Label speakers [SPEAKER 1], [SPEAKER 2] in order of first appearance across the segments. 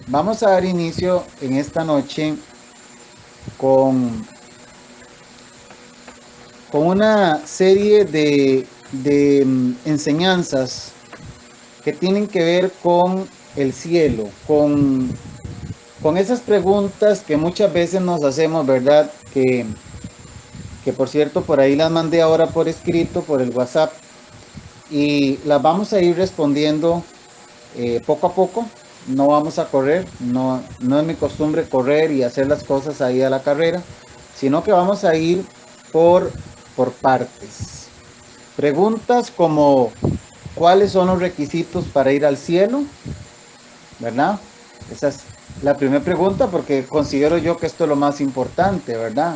[SPEAKER 1] Vamos a dar inicio en esta noche con, con una serie de enseñanzas que tienen que ver con el cielo, con esas preguntas que muchas veces nos hacemos, ¿verdad? Que por cierto, por ahí las mandé ahora por escrito, por el WhatsApp, y las vamos a ir respondiendo poco a poco. No vamos a correr, no es mi costumbre correr y hacer las cosas ahí a la carrera, sino que vamos a ir por, por partes. Preguntas como ¿cuáles son los requisitos para ir al cielo? ¿Verdad? Esa es la primera pregunta porque considero yo que esto es lo más importante, ¿verdad?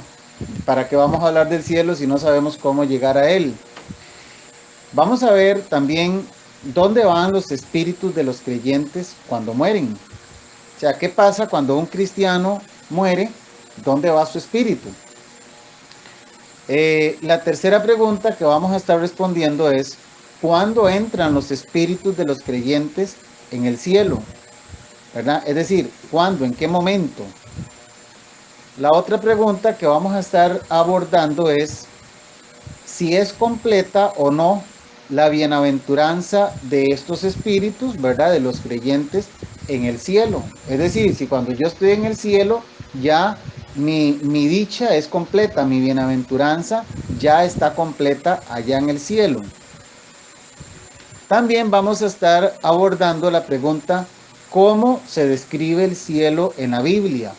[SPEAKER 1] ¿Para qué vamos a hablar del cielo si no sabemos cómo llegar a él? Vamos a ver también dónde van los espíritus de los creyentes cuando mueren. O sea, ¿qué pasa cuando un cristiano muere? ¿Dónde va su espíritu? La tercera pregunta que vamos a estar respondiendo es, ¿cuándo entran los espíritus de los creyentes en el cielo? ¿Verdad? Es decir, ¿cuándo? ¿En qué momento? La otra pregunta que vamos a estar abordando es si es completa o no la bienaventuranza de estos espíritus, ¿verdad? De los creyentes en el cielo. Es decir, si cuando yo estoy en el cielo ya mi dicha es completa, mi bienaventuranza ya está completa allá en el cielo. También vamos a estar abordando la pregunta, ¿cómo se describe el cielo en la Biblia?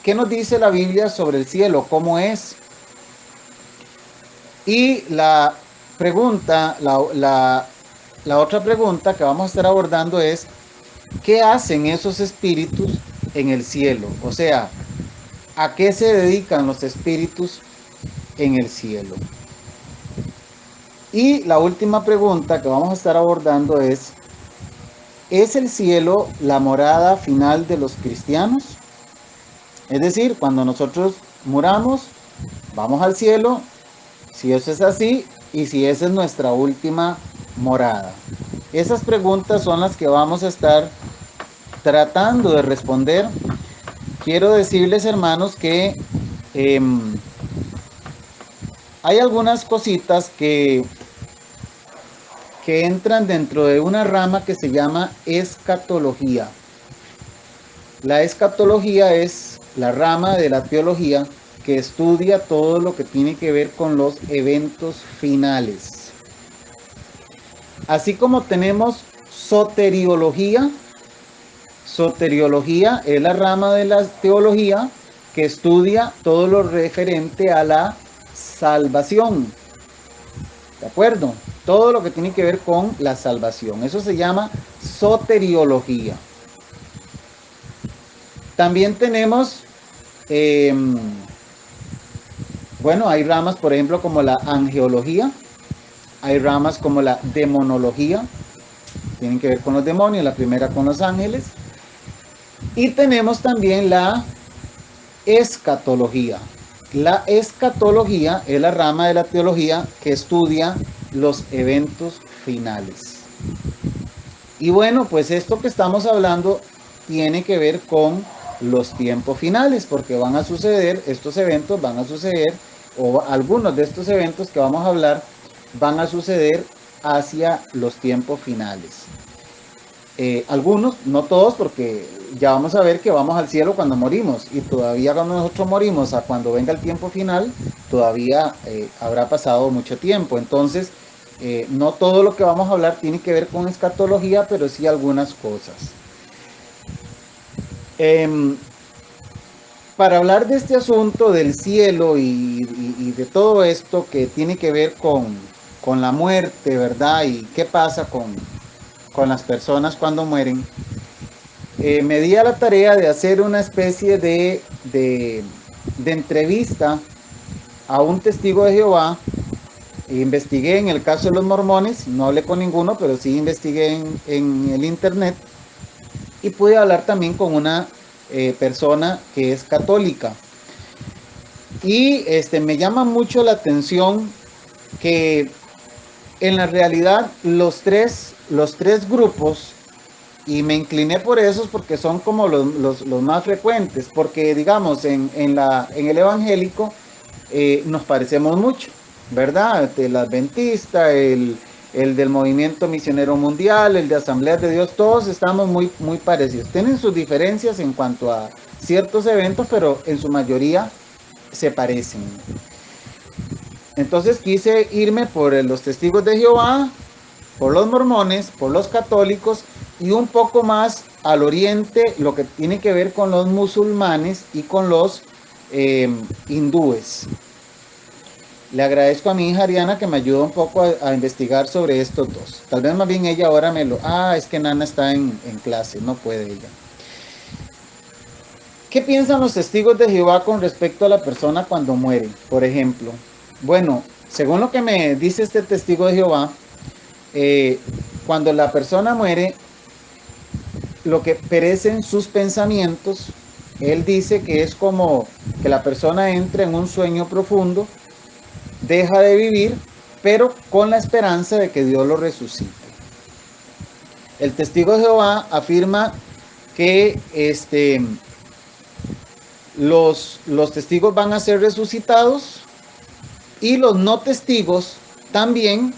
[SPEAKER 1] ¿Qué nos dice la Biblia sobre el cielo? ¿Cómo es? Y la otra pregunta que vamos a estar abordando es, ¿qué hacen esos espíritus en el cielo? O sea, ¿a qué se dedican los espíritus en el cielo? Y la última pregunta que vamos a estar abordando ¿es el cielo la morada final de los cristianos? Es decir, cuando nosotros muramos, vamos al cielo, si eso es así y si esa es nuestra última morada. Esas preguntas son las que vamos a estar tratando de responder. Quiero decirles, hermanos, que eh, hay algunas cositas que entran dentro de una rama que se llama escatología. La escatología es la rama de la teología que estudia todo lo que tiene que ver con los eventos finales. Así como tenemos soteriología, soteriología es la rama de la teología que estudia todo lo referente a la salvación. ¿De acuerdo? Todo lo que tiene que ver con la salvación. Eso se llama soteriología. También tenemos, eh, bueno, hay ramas, por ejemplo, como la angeología. Hay ramas como la demonología. Tienen que ver con los demonios. La primera con los ángeles. Y tenemos también la escatología. La escatología es la rama de la teología que estudia los eventos finales. Y bueno, pues esto que estamos hablando tiene que ver con los tiempos finales, porque van a suceder, estos eventos van a suceder, o algunos de estos eventos que vamos a hablar van a suceder hacia los tiempos finales. Algunos, no todos, porque ya vamos a ver que vamos al cielo cuando morimos y todavía cuando nosotros morimos a cuando venga el tiempo final, todavía habrá pasado mucho tiempo. Entonces, no todo lo que vamos a hablar tiene que ver con escatología, pero sí algunas cosas. Para hablar de este asunto del cielo y de todo esto que tiene que ver con la muerte, ¿verdad? Y qué pasa con las personas cuando mueren, me di a la tarea de hacer una especie de entrevista a un testigo de Jehová. Investigué en el caso de los mormones, no hablé con ninguno, pero sí investigué en el internet y pude hablar también con una persona que es católica. Y me llama mucho la atención que en la realidad los tres grupos y me incliné por esos porque son como los más frecuentes, porque digamos en el evangélico nos parecemos mucho, ¿verdad? El adventista, el del movimiento misionero mundial, el de Asambleas de Dios, todos estamos muy, muy parecidos. Tienen sus diferencias en cuanto a ciertos eventos, pero en su mayoría se parecen. Entonces quise irme por los testigos de Jehová, por los mormones, por los católicos y un poco más al oriente, lo que tiene que ver con los musulmanes y con los hindúes. Le agradezco a mi hija Ariana que me ayudó un poco a investigar sobre estos dos. Tal vez más bien ella ahora me lo... es que Nana está en clase, no puede ella. ¿Qué piensan los testigos de Jehová con respecto a la persona cuando muere? Por ejemplo, bueno, según lo que me dice este testigo de Jehová, cuando la persona muere, lo que perecen sus pensamientos, él dice que es como que la persona entra en un sueño profundo, deja de vivir, pero con la esperanza de que Dios lo resucite. El testigo de Jehová afirma que los testigos van a ser resucitados y los no testigos también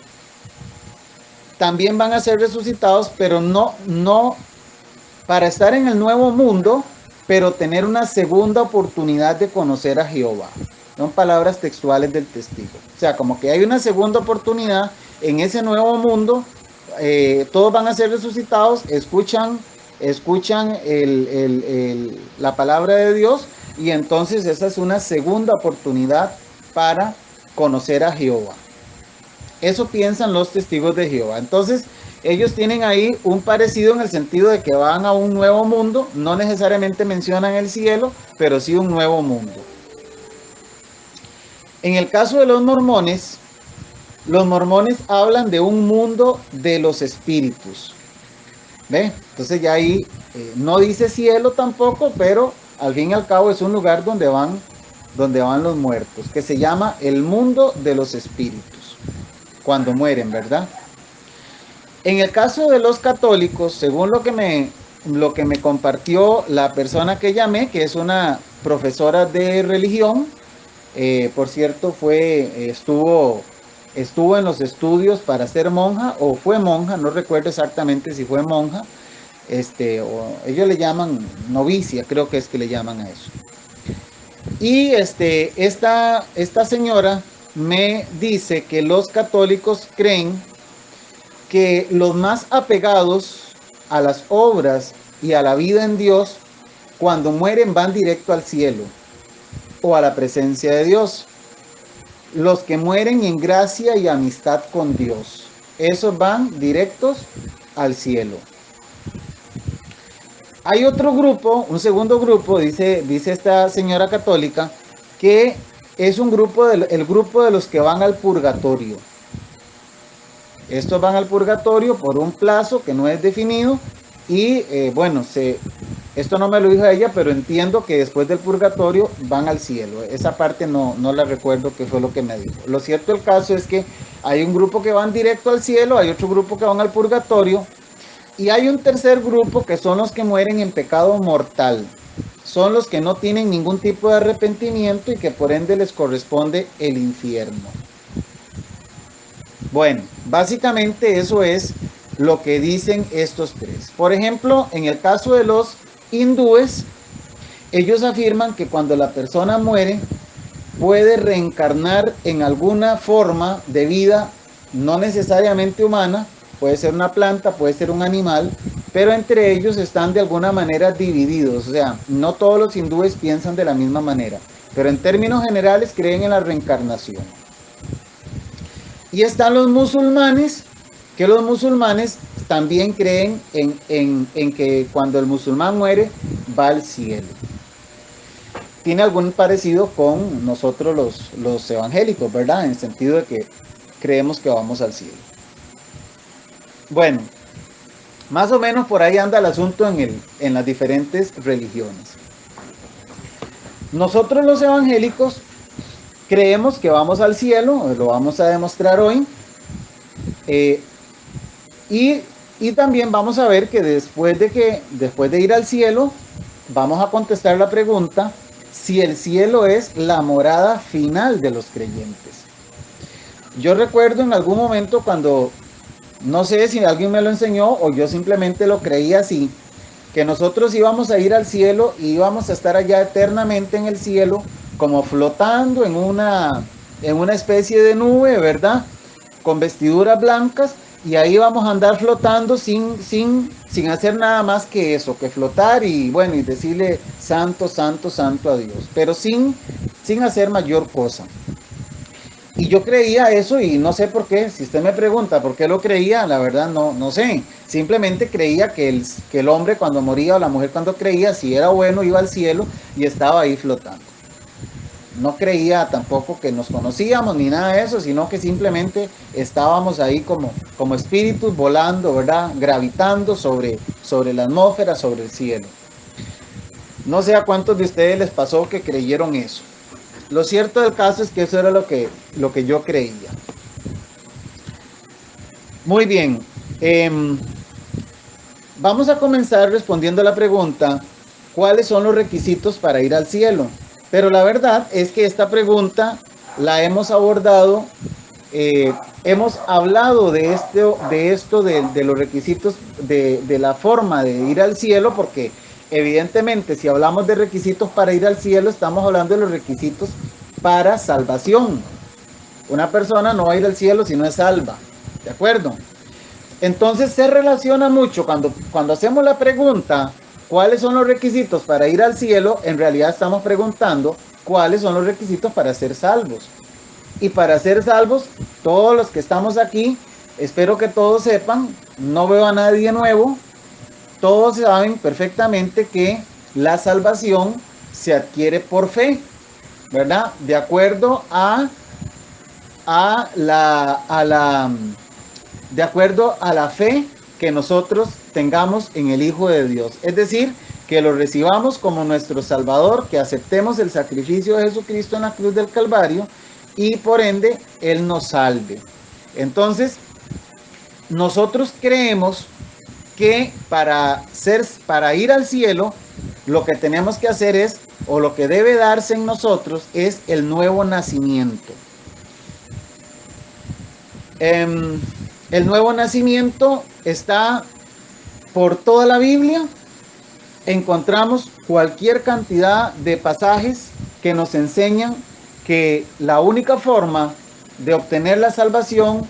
[SPEAKER 1] van a ser resucitados, pero no para estar en el nuevo mundo, pero tener una segunda oportunidad de conocer a Jehová. Son palabras textuales del testigo. O sea, como que hay una segunda oportunidad en ese nuevo mundo. Todos van a ser resucitados, escuchan la palabra de Dios, y entonces esa es una segunda oportunidad para conocer a Jehová. Eso piensan los testigos de Jehová. Entonces, ellos tienen ahí un parecido en el sentido de que van a un nuevo mundo. No necesariamente mencionan el cielo, pero sí un nuevo mundo. En el caso de los mormones hablan de un mundo de los espíritus. ¿Ve? Entonces ya ahí no dice cielo tampoco, pero al fin y al cabo es un lugar donde van los muertos, que se llama el mundo de los espíritus, cuando mueren, ¿verdad? En el caso de los católicos, según lo que me compartió la persona que llamé, que es una profesora de religión, por cierto, estuvo en los estudios para ser monja, o fue monja, no recuerdo exactamente si fue monja, o ellos le llaman novicia, creo que es que le llaman a eso. Y esta señora me dice que los católicos creen que los más apegados a las obras y a la vida en Dios, cuando mueren van directo al cielo o a la presencia de Dios. Los que mueren en gracia y amistad con Dios, esos van directos al cielo. Hay otro grupo, un segundo grupo, dice esta señora católica, que es el grupo de los que van al purgatorio. Estos van al purgatorio por un plazo que no es definido y esto no me lo dijo ella, pero entiendo que después del purgatorio van al cielo. Esa parte no la recuerdo qué fue lo que me dijo. Lo cierto del caso es que hay un grupo que van directo al cielo, hay otro grupo que van al purgatorio y hay un tercer grupo que son los que mueren en pecado mortal. Son los que no tienen ningún tipo de arrepentimiento y que por ende les corresponde el infierno. Bueno, básicamente eso es lo que dicen estos tres. Por ejemplo, en el caso de los hindúes, ellos afirman que cuando la persona muere, puede reencarnar en alguna forma de vida, no necesariamente humana, puede ser una planta, puede ser un animal, pero entre ellos están de alguna manera divididos. O sea, no todos los hindúes piensan de la misma manera, pero en términos generales creen en la reencarnación. Y están los musulmanes, que los musulmanes también creen en que cuando el musulmán muere, va al cielo. Tiene algún parecido con nosotros los evangélicos, ¿verdad? En el sentido de que creemos que vamos al cielo. Bueno, más o menos por ahí anda el asunto en las diferentes religiones. Nosotros los evangélicos creemos que vamos al cielo, lo vamos a demostrar hoy, y Y también vamos a ver que después de ir al cielo, vamos a contestar la pregunta si el cielo es la morada final de los creyentes. Yo recuerdo en algún momento cuando, no sé si alguien me lo enseñó o yo simplemente lo creía así, que nosotros íbamos a ir al cielo y íbamos a estar allá eternamente en el cielo, como flotando en una especie de nube, ¿verdad? Con vestiduras blancas, y ahí vamos a andar flotando sin hacer nada más que eso, que flotar y bueno, y decirle santo, santo, santo a Dios, pero sin hacer mayor cosa. Y yo creía eso y no sé por qué. Si usted me pregunta por qué lo creía, la verdad no sé. Simplemente creía que el hombre cuando moría o la mujer cuando creía, si era bueno, iba al cielo y estaba ahí flotando. No creía tampoco que nos conocíamos ni nada de eso, sino que simplemente estábamos ahí como espíritus volando, ¿verdad? Gravitando sobre la atmósfera, sobre el cielo. No sé a cuántos de ustedes les pasó que creyeron eso. Lo cierto del caso es que eso era lo que yo creía. Muy bien. Vamos a comenzar respondiendo a la pregunta, ¿cuáles son los requisitos para ir al cielo? Pero la verdad es que esta pregunta la hemos abordado, hemos hablado de los requisitos de la forma de ir al cielo, porque evidentemente si hablamos de requisitos para ir al cielo, estamos hablando de los requisitos para salvación. Una persona no va a ir al cielo si no es salva, ¿de acuerdo? Entonces se relaciona mucho cuando hacemos la pregunta, ¿cuáles son los requisitos para ir al cielo? En realidad estamos preguntando, ¿cuáles son los requisitos para ser salvos? Y para ser salvos, todos los que estamos aquí, espero que todos sepan, no veo a nadie nuevo, todos saben perfectamente que la salvación se adquiere por fe, ¿verdad? De acuerdo de acuerdo a la fe que nosotros tengamos en el Hijo de Dios. Es decir, que lo recibamos como nuestro Salvador, que aceptemos el sacrificio de Jesucristo en la cruz del Calvario y por ende Él nos salve. Entonces, nosotros creemos que para ir al cielo, lo que tenemos que hacer es, o lo que debe darse en nosotros, es el nuevo nacimiento. El nuevo nacimiento está por toda la Biblia. Encontramos cualquier cantidad de pasajes que nos enseñan que la única forma de obtener la salvación,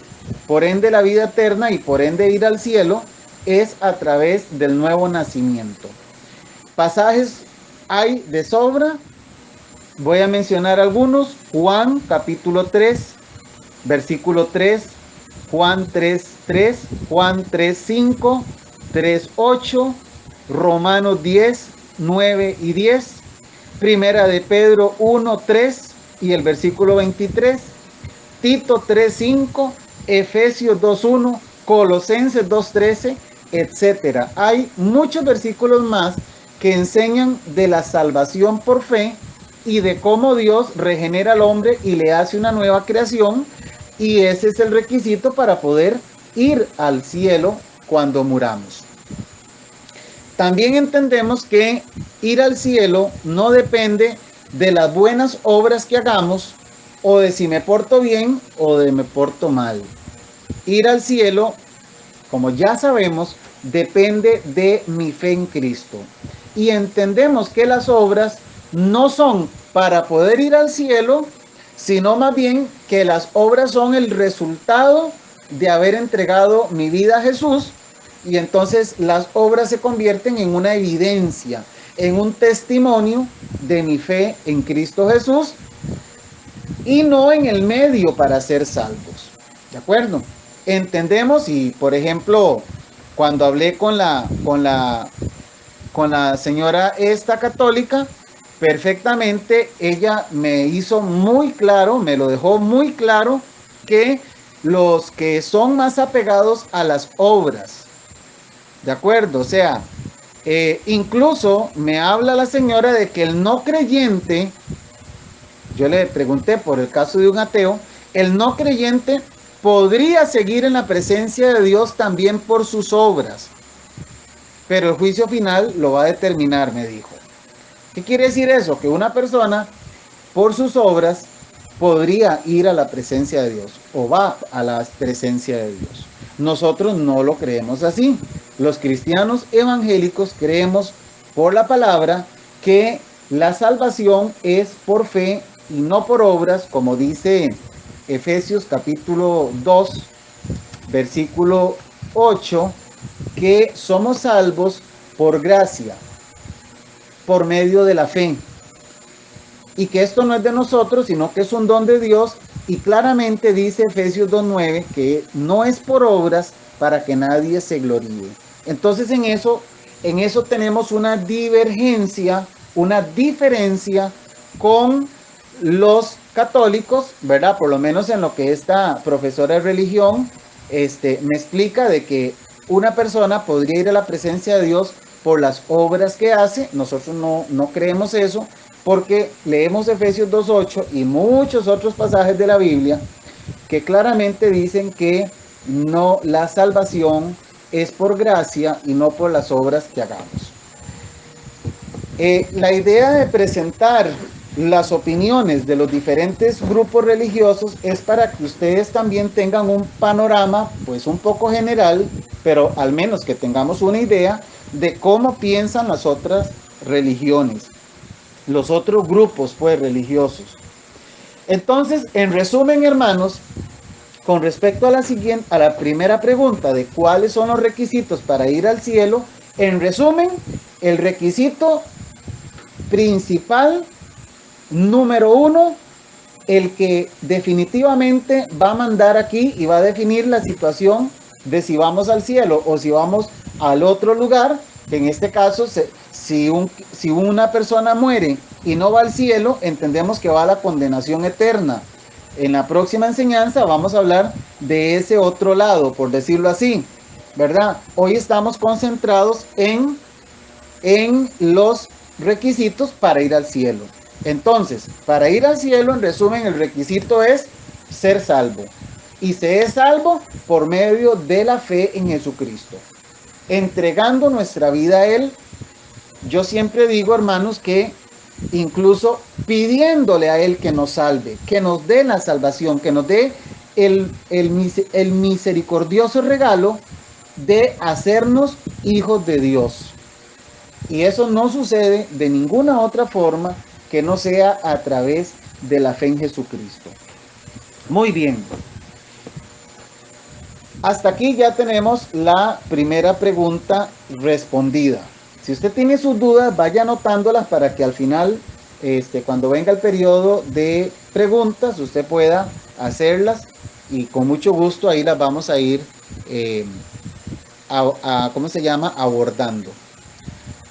[SPEAKER 1] por ende la vida eterna y por ende ir al cielo, es a través del nuevo nacimiento. Pasajes hay de sobra. Voy a mencionar algunos. Juan capítulo 3, versículo 3. Juan 3:3, Juan 3:5, 3:8, Romanos 10:9 y 10, Primera de Pedro 1:3 y el versículo 23, Tito 3:5, Efesios 2:1, Colosenses 2:13, etc. Hay muchos versículos más que enseñan de la salvación por fe y de cómo Dios regenera al hombre y le hace una nueva creación. Y ese es el requisito para poder ir al cielo cuando muramos. También entendemos que ir al cielo no depende de las buenas obras que hagamos o de si me porto bien o de me porto mal. Ir al cielo, como ya sabemos, depende de mi fe en Cristo. Y entendemos que las obras no son para poder ir al cielo, sino más bien que las obras son el resultado de haber entregado mi vida a Jesús, y entonces las obras se convierten en una evidencia, en un testimonio de mi fe en Cristo Jesús y no en el medio para ser salvos. ¿De acuerdo? Entendemos, y por ejemplo, cuando hablé con la señora esta católica, perfectamente ella me hizo muy claro, me lo dejó muy claro, que los que son más apegados a las obras, ¿de acuerdo? O sea, incluso me habla la señora de que el no creyente, yo le pregunté por el caso de un ateo, el no creyente podría seguir en la presencia de Dios también por sus obras, pero el juicio final lo va a determinar, me dijo. ¿Qué quiere decir eso? Que una persona por sus obras podría ir a la presencia de Dios o va a la presencia de Dios. Nosotros no lo creemos así. Los cristianos evangélicos creemos por la palabra que la salvación es por fe y no por obras, como dice Efesios capítulo 2, versículo 8, que somos salvos por gracia, por medio de la fe. Y que esto no es de nosotros, sino que es un don de Dios. Y claramente dice Efesios 2:9 que no es por obras para que nadie se gloríe. Entonces en eso tenemos una divergencia, una diferencia con los católicos, ¿verdad? Por lo menos en lo que esta profesora de religión me explica, de que una persona podría ir a la presencia de Dios por las obras que hace. Nosotros no creemos eso, porque leemos Efesios 2:8 y muchos otros pasajes de la Biblia que claramente dicen que no, la salvación es por gracia y no por las obras que hagamos. La idea de presentar las opiniones de los diferentes grupos religiosos es para que ustedes también tengan un panorama pues un poco general, pero al menos que tengamos una idea de cómo piensan las otras religiones, los otros grupos pues religiosos. Entonces, en resumen, hermanos, con respecto a la primera pregunta de cuáles son los requisitos para ir al cielo, en resumen, el requisito principal número 1, el que definitivamente va a mandar aquí y va a definir la situación de si vamos al cielo o si vamos al otro lugar, que en este caso, si una persona muere y no va al cielo, entendemos que va a la condenación eterna. En la próxima enseñanza vamos a hablar de ese otro lado, por decirlo así, ¿verdad? Hoy estamos concentrados en los requisitos para ir al cielo. Entonces, para ir al cielo, en resumen, el requisito es ser salvo. Y se es salvo por medio de la fe en Jesucristo, entregando nuestra vida a Él. Yo siempre digo, hermanos, que incluso pidiéndole a Él que nos salve, que nos dé la salvación, que nos dé el misericordioso regalo de hacernos hijos de Dios. Y eso no sucede de ninguna otra forma que no sea a través de la fe en Jesucristo. Muy bien. Hasta aquí ya tenemos la primera pregunta respondida. Si usted tiene sus dudas, vaya anotándolas para que al final, cuando venga el periodo de preguntas, usted pueda hacerlas y con mucho gusto ahí las vamos a ir, ¿cómo se llama? Abordando.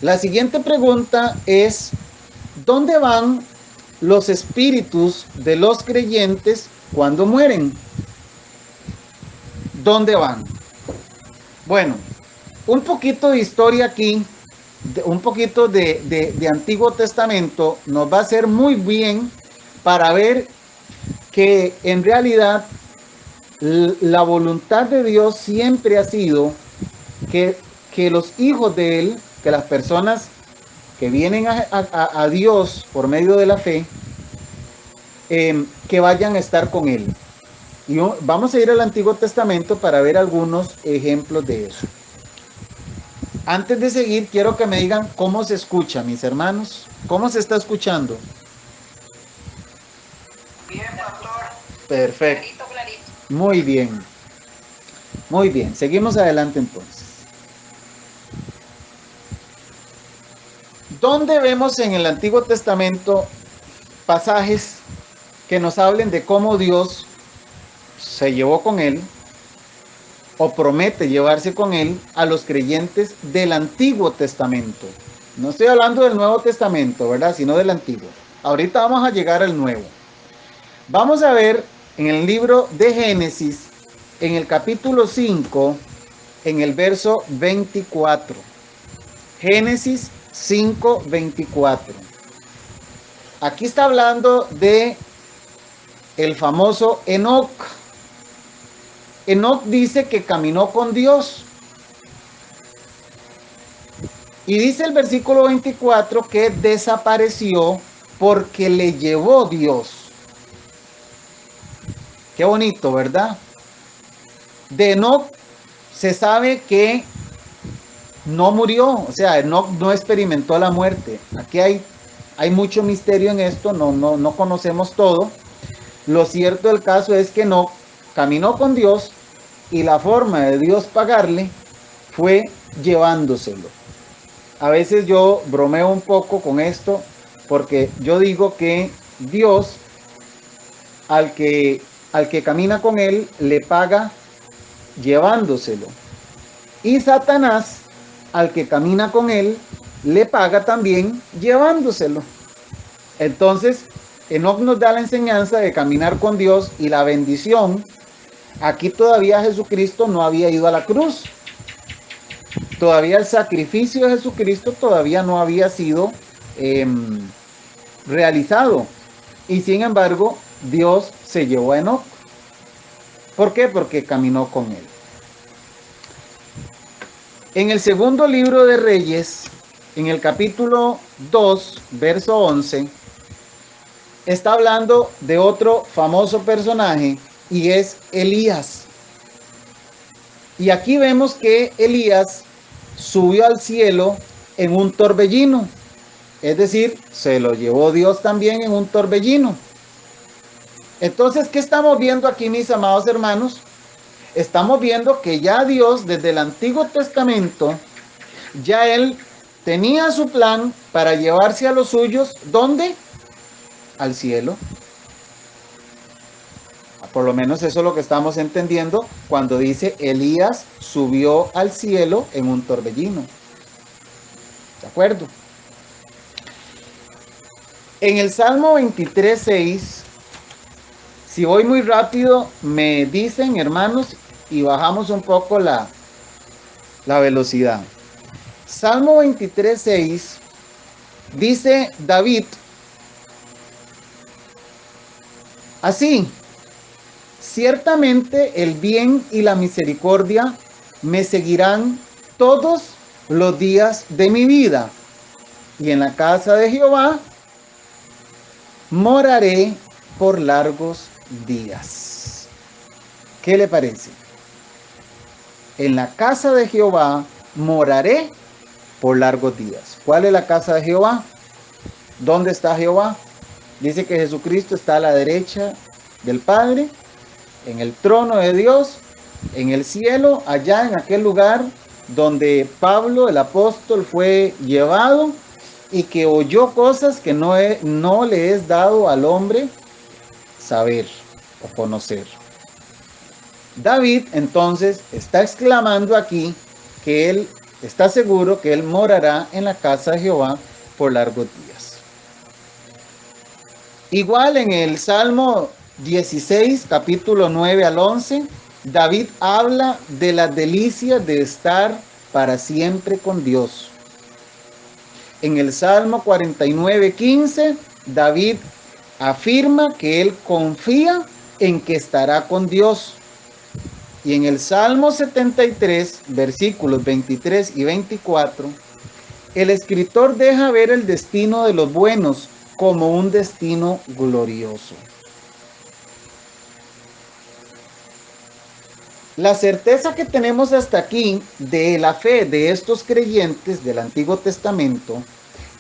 [SPEAKER 1] La siguiente pregunta es, ¿dónde van los espíritus de los creyentes cuando mueren? ¿Dónde van? Bueno, un poquito de historia aquí, un poquito de Antiguo Testamento nos va a hacer muy bien para ver que en realidad la voluntad de Dios siempre ha sido que los hijos de Él, que las personas que vienen a Dios por medio de la fe, que vayan a estar con Él. Y vamos a ir al Antiguo Testamento para ver algunos ejemplos de eso. Antes de seguir, quiero que me digan cómo se escucha, mis hermanos. ¿Cómo se está escuchando?
[SPEAKER 2] Bien, pastor.
[SPEAKER 1] Perfecto.
[SPEAKER 2] Clarito, clarito.
[SPEAKER 1] Muy bien. Muy bien. Seguimos adelante entonces. ¿Dónde vemos en el Antiguo Testamento pasajes que nos hablen de cómo Dios se llevó con Él o promete llevarse con Él a los creyentes del Antiguo Testamento? No estoy hablando del Nuevo Testamento, ¿verdad? Sino del Antiguo. Ahorita vamos a llegar al Nuevo. Vamos a ver en el libro de Génesis, en el capítulo 5, en el verso 24. Génesis 5:24. Aquí está hablando de el famoso Enoc. Enoc dice que caminó con Dios. Y dice el versículo 24 que desapareció porque le llevó Dios. Qué bonito, ¿verdad? De Enoc se sabe que no murió, o sea, Enoc no experimentó la muerte. Aquí hay mucho misterio en esto, no conocemos todo. Lo cierto del caso es que Enoc caminó con Dios y la forma de Dios pagarle fue llevándoselo. A veces yo bromeo un poco con esto porque yo digo que Dios al que camina con él le paga llevándoselo. Y Satanás al que camina con él le paga también llevándoselo. Entonces, Enoc nos da la enseñanza de caminar con Dios y la bendición. Aquí todavía Jesucristo no había ido a la cruz. Todavía el sacrificio de Jesucristo todavía no había sido realizado. Y sin embargo, Dios se llevó a Enoc. ¿Por qué? Porque caminó con él. En el segundo libro de Reyes, en el capítulo 2, verso 11, está hablando de otro famoso personaje y es Elías. Y aquí vemos que Elías subió al cielo en un torbellino. Es decir, se lo llevó Dios también en un torbellino. Entonces, ¿qué estamos viendo aquí, mis amados hermanos? Estamos viendo que ya Dios, desde el Antiguo Testamento, ya Él tenía su plan para llevarse a los suyos, ¿dónde? Al cielo. Por lo menos eso es lo que estamos entendiendo cuando dice Elías subió al cielo en un torbellino. ¿De acuerdo? En el Salmo 23:6, si voy muy rápido, me dicen, hermanos, y bajamos un poco la velocidad. Salmo 23:6 dice David así: ciertamente el bien y la misericordia me seguirán todos los días de mi vida, y en la casa de Jehová moraré por largos días. ¿Qué le parece? En la casa de Jehová moraré por largos días. ¿Cuál es la casa de Jehová? ¿Dónde está Jehová? Dice que Jesucristo está a la derecha del Padre, en el trono de Dios, en el cielo, allá en aquel lugar donde Pablo, el apóstol, fue llevado y que oyó cosas que no le es dado al hombre saber o conocer. David entonces está exclamando aquí que él está seguro que él morará en la casa de Jehová por largos días. Igual en el Salmo 16, capítulo 9 al 11, David habla de las delicias de estar para siempre con Dios. En el Salmo 49:15, David afirma que él confía en que estará con Dios. Y en el Salmo 73, versículos 23 y 24, el escritor deja ver el destino de los buenos como un destino glorioso. La certeza que tenemos hasta aquí de la fe de estos creyentes del Antiguo Testamento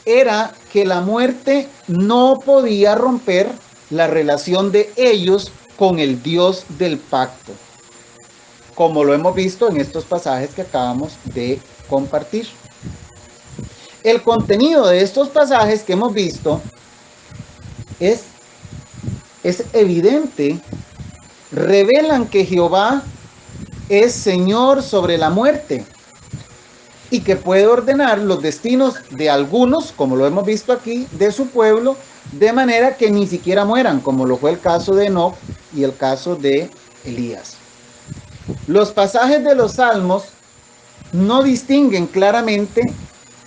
[SPEAKER 1] era que la muerte no podía romper la relación de ellos con el Dios del pacto, como lo hemos visto en estos pasajes que acabamos de compartir. El contenido de estos pasajes que hemos visto es evidente, revelan que Jehová es Señor sobre la muerte y que puede ordenar los destinos de algunos, como lo hemos visto aquí, de su pueblo, de manera que ni siquiera mueran, como lo fue el caso de Enoc y el caso de Elías. Los pasajes de los Salmos no distinguen claramente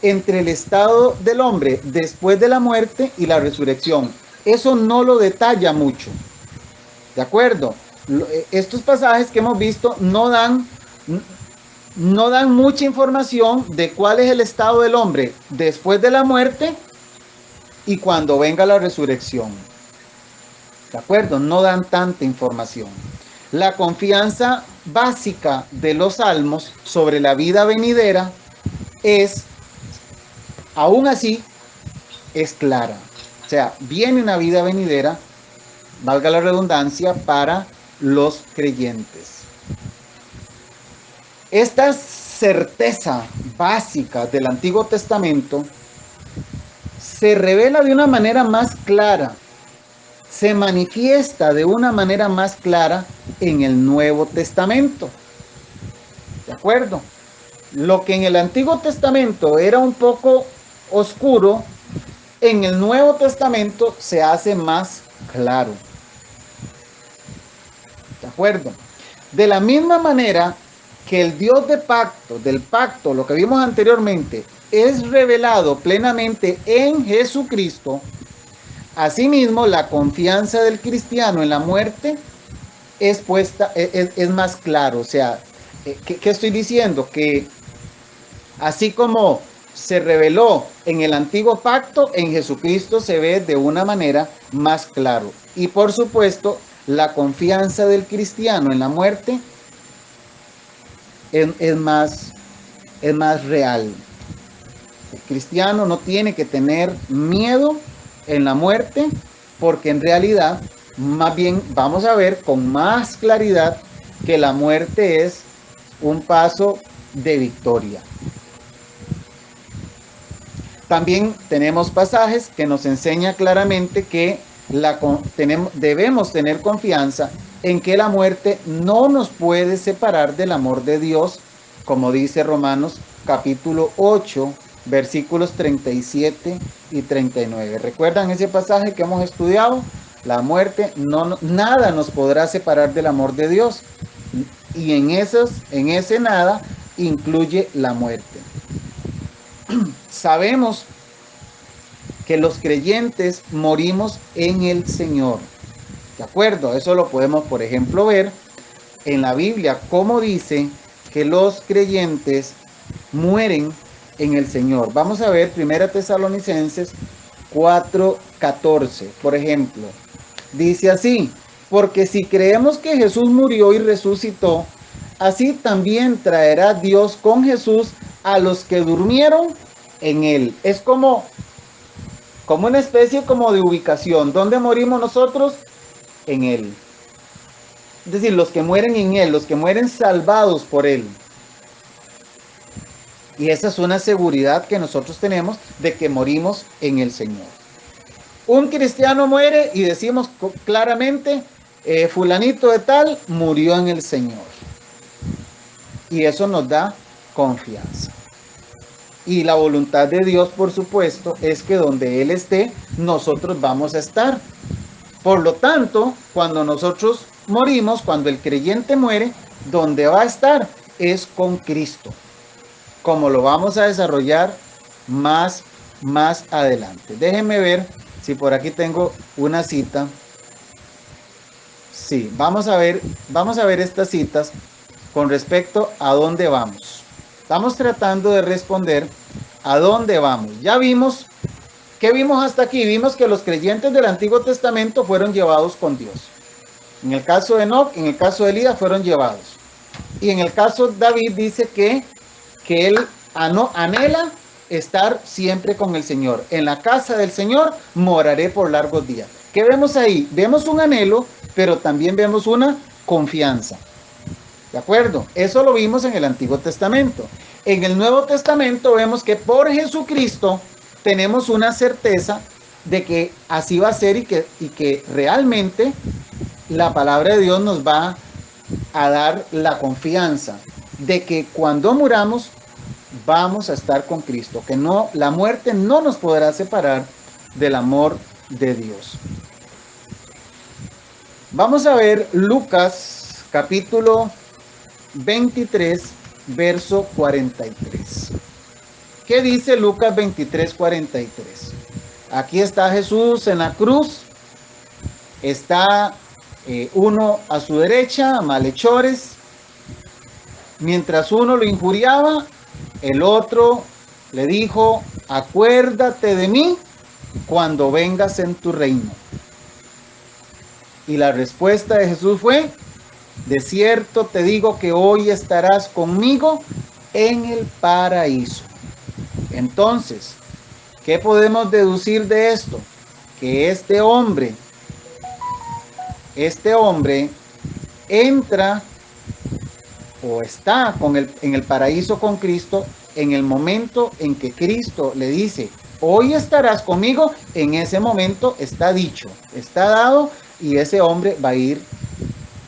[SPEAKER 1] entre el estado del hombre después de la muerte y la resurrección. Eso no lo detalla mucho. ¿De acuerdo? Estos pasajes que hemos visto no dan mucha información de cuál es el estado del hombre después de la muerte y cuando venga la resurrección. ¿De acuerdo? No dan tanta información. La confianza básica de los salmos sobre la vida venidera es, aún así, es clara. O sea, viene una vida venidera, valga la redundancia, para los creyentes. Esta certeza básica del Antiguo Testamento se revela de una manera más clara, se manifiesta de una manera más clara en el Nuevo Testamento. ¿De acuerdo? Lo que en el Antiguo Testamento era un poco oscuro, en el Nuevo Testamento se hace más claro. ¿De acuerdo? De la misma manera que el Dios del pacto, lo que vimos anteriormente, es revelado plenamente en Jesucristo, asimismo la confianza del cristiano en la muerte es más claro. O sea, ¿qué estoy diciendo? Que así como se reveló en el antiguo pacto, en Jesucristo se ve de una manera más claro. Y por supuesto, la confianza del cristiano en la muerte es más real. El cristiano no tiene que tener miedo en la muerte, porque en realidad, más bien vamos a ver con más claridad que la muerte es un paso de victoria. También tenemos pasajes que nos enseñan claramente que debemos tener confianza en que la muerte no nos puede separar del amor de Dios, como dice Romanos capítulo 8, versículos 37 y 39. ¿Recuerdan ese pasaje que hemos estudiado? La muerte, nada nos podrá separar del amor de Dios. Y en ese nada incluye la muerte. Sabemos que los creyentes morimos en el Señor. ¿De acuerdo? Eso lo podemos, por ejemplo, ver en la Biblia, como dice que los creyentes mueren en el Señor. Vamos a ver 1 Tesalonicenses 4:14, por ejemplo. Dice así: porque si creemos que Jesús murió y resucitó, así también traerá Dios con Jesús a los que durmieron en él. Es como una especie como de ubicación. ¿Dónde morimos nosotros? En él. Es decir, los que mueren en él, los que mueren salvados por él. Y esa es una seguridad que nosotros tenemos de que morimos en el Señor. Un cristiano muere y decimos claramente, fulanito de tal murió en el Señor. Y eso nos da confianza. Y la voluntad de Dios, por supuesto, es que donde Él esté, nosotros vamos a estar. Por lo tanto, cuando nosotros morimos, cuando el creyente muere, donde va a estar es con Cristo, como lo vamos a desarrollar más adelante. Déjenme ver si por aquí tengo una cita. Sí, vamos a ver estas citas con respecto a dónde vamos. Estamos tratando de responder a dónde vamos. Ya vimos, ¿qué vimos hasta aquí? Vimos que los creyentes del Antiguo Testamento fueron llevados con Dios. En el caso de Enoc, en el caso de Elías fueron llevados. Y en el caso de David dice que él anhela estar siempre con el Señor. En la casa del Señor moraré por largos días. ¿Qué vemos ahí? Vemos un anhelo, pero también vemos una confianza. ¿De acuerdo? Eso lo vimos en el Antiguo Testamento. En el Nuevo Testamento vemos que por Jesucristo tenemos una certeza de que así va a ser y que realmente la palabra de Dios nos va a dar la confianza de que cuando muramos vamos a estar con Cristo, que la muerte no nos podrá separar del amor de Dios. Vamos a ver Lucas capítulo 23, verso 43. ¿Qué dice Lucas 23, 43? Aquí está Jesús en la cruz, está uno a su derecha, malhechores. Mientras uno lo injuriaba, el otro le dijo, acuérdate de mí cuando vengas en tu reino. Y la respuesta de Jesús fue, de cierto te digo que hoy estarás conmigo en el paraíso. Entonces, ¿qué podemos deducir de esto? Que este hombre entra o está en el paraíso con Cristo en el momento en que Cristo le dice, hoy estarás conmigo. En ese momento está dicho, está dado, y ese hombre va a ir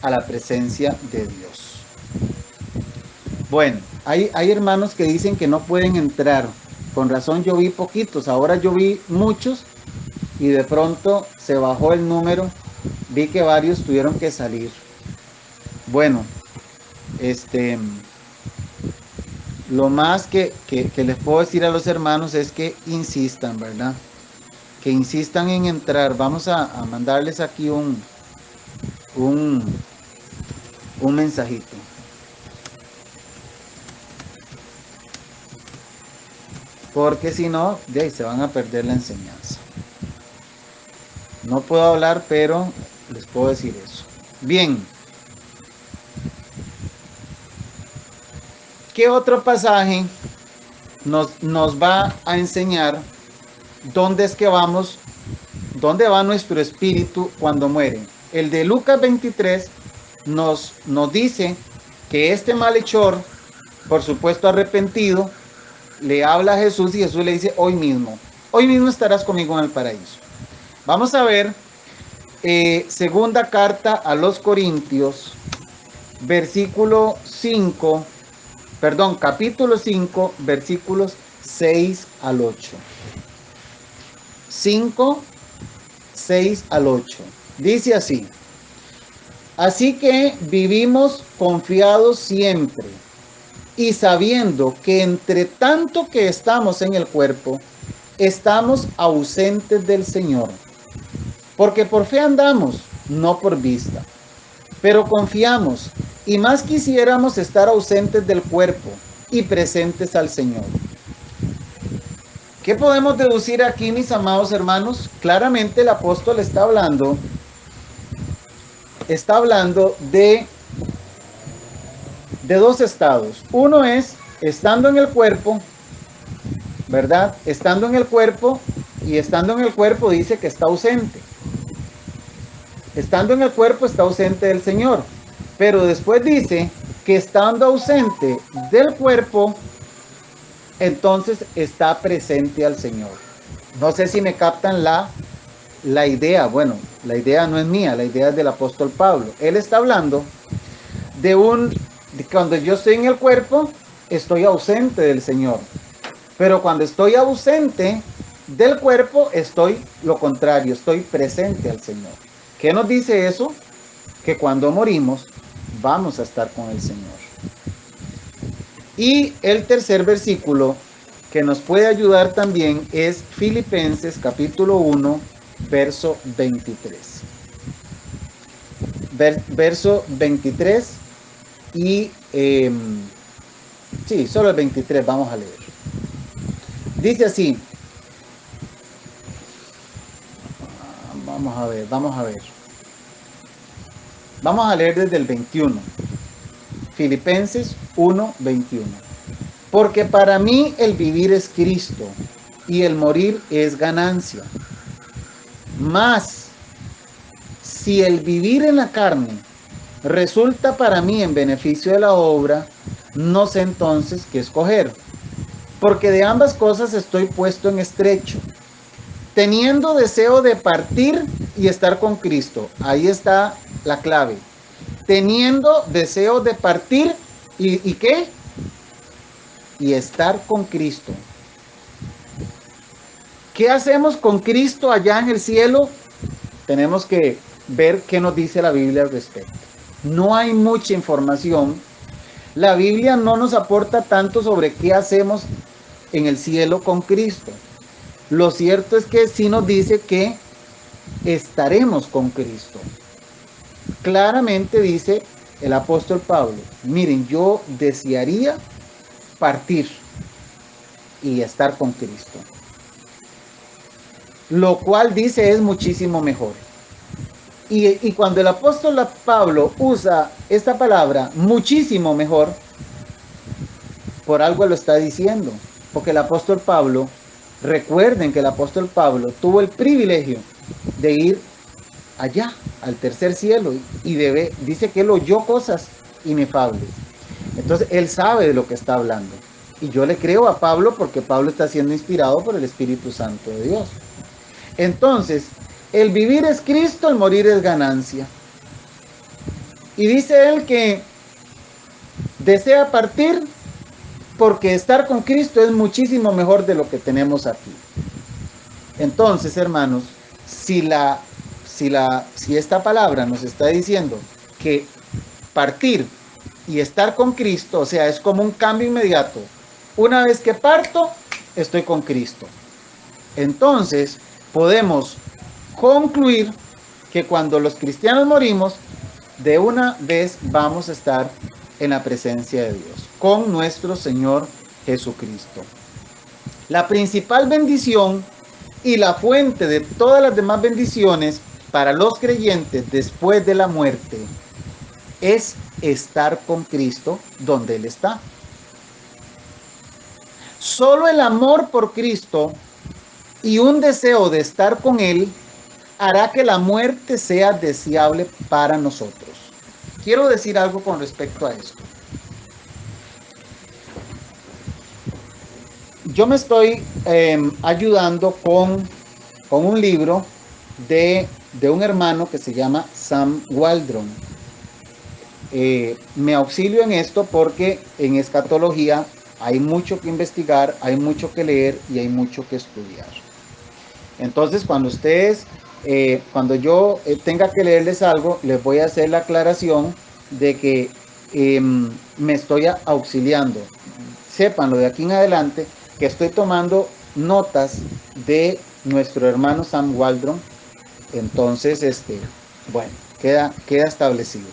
[SPEAKER 1] a la presencia de Dios. Bueno, hay hermanos que dicen que no pueden entrar. Con razón yo vi poquitos, ahora yo vi muchos y de pronto se bajó el número, vi que varios tuvieron que salir. Bueno, lo más que les puedo decir a los hermanos es que insistan, ¿verdad? Que insistan en entrar. Vamos a mandarles aquí un mensajito. Porque si no, de ahí se van a perder la enseñanza. No puedo hablar, pero les puedo decir eso. Bien. ¿Qué otro pasaje nos va a enseñar dónde es que vamos, dónde va nuestro espíritu cuando muere? El de Lucas 23 nos dice que este malhechor, por supuesto arrepentido, le habla a Jesús y Jesús le dice, hoy mismo estarás conmigo en el paraíso. Vamos a ver segunda carta a los Corintios, capítulo 5, versículos 6 al 8. 5, 6 al 8. Dice así, así que vivimos confiados siempre, y sabiendo que entre tanto que estamos en el cuerpo, estamos ausentes del Señor. Porque por fe andamos, no por vista. Pero confiamos, y más quisiéramos estar ausentes del cuerpo y presentes al Señor. ¿Qué podemos deducir aquí, mis amados hermanos? Claramente el apóstol está hablando de dos estados. Uno es estando en el cuerpo, ¿verdad? Estando en el cuerpo, y estando en el cuerpo dice que está ausente. Estando en el cuerpo está ausente del Señor. Pero después dice que estando ausente del cuerpo, entonces está presente al Señor. No sé si me captan la idea. Bueno, la idea no es mía, la idea es del apóstol Pablo. Él está hablando de cuando yo estoy en el cuerpo, estoy ausente del Señor. Pero cuando estoy ausente del cuerpo, estoy lo contrario, estoy presente al Señor. ¿Qué nos dice eso? Que cuando morimos, vamos a estar con el Señor. Y el tercer versículo que nos puede ayudar también es Filipenses capítulo 1, verso 23. Verso 23 y sí, solo el 23 vamos a leer. Dice así. Vamos a ver. Vamos a leer desde el 21. Filipenses 1, 21. Porque para mí el vivir es Cristo y el morir es ganancia. Mas, si el vivir en la carne resulta para mí en beneficio de la obra, no sé entonces qué escoger. Porque de ambas cosas estoy puesto en estrecho, teniendo deseo de partir y estar con Cristo. Ahí está la clave. Teniendo deseo de partir y ¿qué? Y estar con Cristo. ¿Qué hacemos con Cristo allá en el cielo? Tenemos que ver qué nos dice la Biblia al respecto. No hay mucha información. La Biblia no nos aporta tanto sobre qué hacemos en el cielo con Cristo. Lo cierto es que sí nos dice que estaremos con Cristo. claramente dice el apóstol Pablo, miren, yo desearía partir y estar con Cristo. Lo cual dice es muchísimo mejor. Y cuando el apóstol Pablo usa esta palabra, muchísimo mejor, por algo lo está diciendo. Porque el apóstol Pablo, recuerden que el apóstol Pablo tuvo el privilegio de ir allá, al tercer cielo, y dice que él oyó cosas inefables. Entonces, él sabe de lo que está hablando. Y yo le creo a Pablo porque Pablo está siendo inspirado por el Espíritu Santo de Dios. Entonces, el vivir es Cristo, el morir es ganancia. Y dice él que desea partir porque estar con Cristo es muchísimo mejor de lo que tenemos aquí. Entonces, hermanos, si esta palabra nos está diciendo que partir y estar con Cristo, o sea, es como un cambio inmediato. Una vez que parto, estoy con Cristo. Entonces, podemos concluir que cuando los cristianos morimos, de una vez vamos a estar en la presencia de Dios, con nuestro Señor Jesucristo. La principal bendición y la fuente de todas las demás bendiciones para los creyentes después de la muerte es estar con Cristo donde Él está. Solo el amor por Cristo y un deseo de estar con Él hará que la muerte sea deseable para nosotros. Quiero decir algo con respecto a esto. Yo me estoy ayudando con un libro de un hermano que se llama Sam Waldron. Me auxilio en esto porque en escatología hay mucho que investigar, hay mucho que leer y hay mucho que estudiar. Entonces, cuando yo tenga que leerles algo, les voy a hacer la aclaración de que me estoy auxiliando. Sépanlo de aquí en adelante que estoy tomando notas de nuestro hermano Sam Waldron. Entonces, bueno, queda establecido.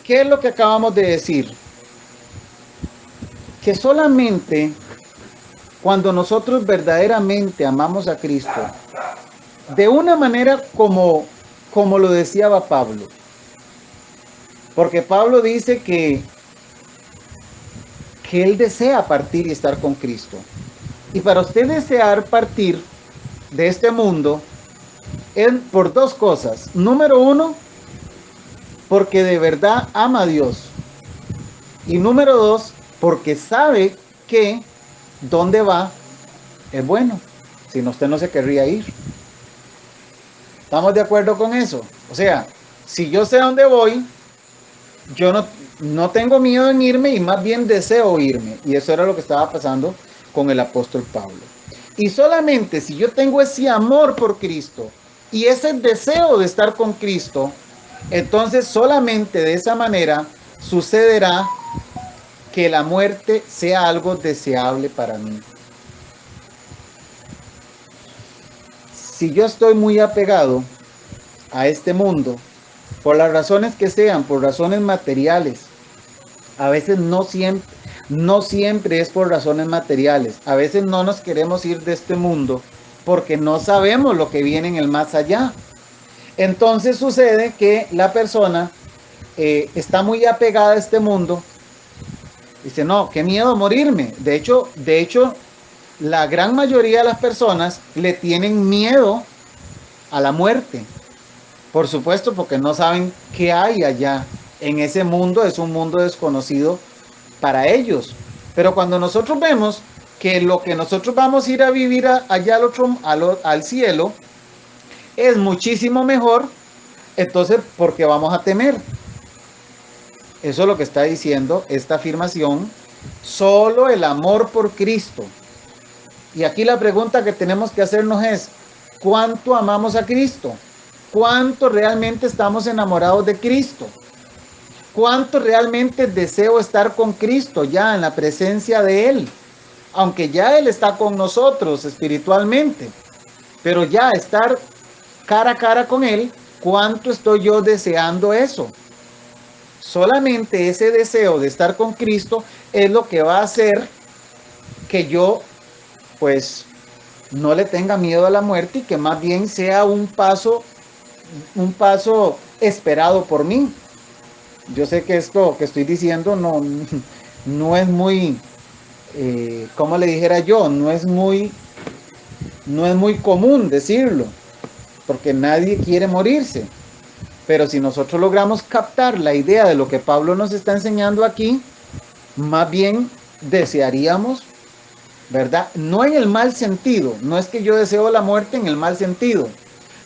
[SPEAKER 1] ¿Qué es lo que acabamos de decir? Que solamente cuando nosotros verdaderamente amamos a Cristo, de una manera como lo decía Pablo, porque Pablo dice que él desea partir y estar con Cristo. Y para usted desear partir de este mundo es por dos cosas. Número uno, porque de verdad ama a Dios. Y número dos, porque sabe que donde va es bueno. Si no, usted no se querría ir. ¿Estamos de acuerdo con eso? O sea, si yo sé a dónde voy, yo no tengo miedo en irme y más bien deseo irme. Y eso era lo que estaba pasando con el apóstol Pablo. Y solamente si yo tengo ese amor por Cristo y ese deseo de estar con Cristo, entonces solamente de esa manera sucederá que la muerte sea algo deseable para mí. Si yo estoy muy apegado a este mundo, por las razones que sean, por razones materiales, a veces no siempre es por razones materiales. A veces no nos queremos ir de este mundo porque no sabemos lo que viene en el más allá. Entonces sucede que la persona está muy apegada a este mundo. Dice, no, qué miedo morirme. De hecho, la gran mayoría de las personas le tienen miedo a la muerte. Por supuesto, porque no saben qué hay allá. En ese mundo es un mundo desconocido para ellos. Pero cuando nosotros vemos que lo que nosotros vamos a ir a vivir allá al cielo es muchísimo mejor, entonces, ¿por qué vamos a temer? Eso es lo que está diciendo esta afirmación. Solo el amor por Cristo. Y aquí la pregunta que tenemos que hacernos es, ¿cuánto amamos a Cristo? ¿Cuánto realmente estamos enamorados de Cristo? ¿Cuánto realmente deseo estar con Cristo ya en la presencia de Él? Aunque ya Él está con nosotros espiritualmente, pero ya estar cara a cara con Él, ¿cuánto estoy yo deseando eso? Solamente ese deseo de estar con Cristo es lo que va a hacer que yo, pues, no le tenga miedo a la muerte y que más bien sea un paso esperado por mí. Yo sé que esto que estoy diciendo no es muy, como le dijera yo, no es muy común decirlo, porque nadie quiere morirse. Pero si nosotros logramos captar la idea de lo que Pablo nos está enseñando aquí, más bien desearíamos, ¿verdad? No en el mal sentido, no es que yo deseo la muerte en el mal sentido,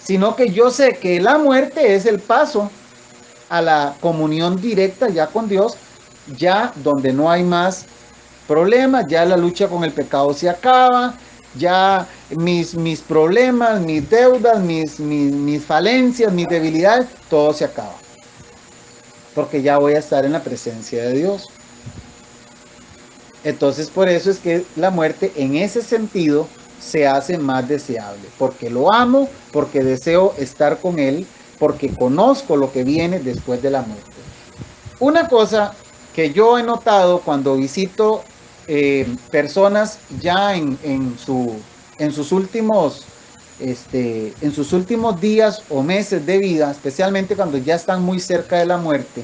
[SPEAKER 1] sino que yo sé que la muerte es el paso a la comunión directa ya con Dios, ya donde no hay más problemas, ya la lucha con el pecado se acaba, ya mis problemas, mis deudas, mis falencias, mis debilidades, todo se acaba. Porque ya voy a estar en la presencia de Dios. Entonces por eso es que la muerte en ese sentido se hace más deseable, porque lo amo, porque deseo estar con Él, porque conozco lo que viene después de la muerte. Una cosa que yo he notado cuando visito personas ya en sus últimos en sus últimos días o meses de vida, especialmente cuando ya están muy cerca de la muerte,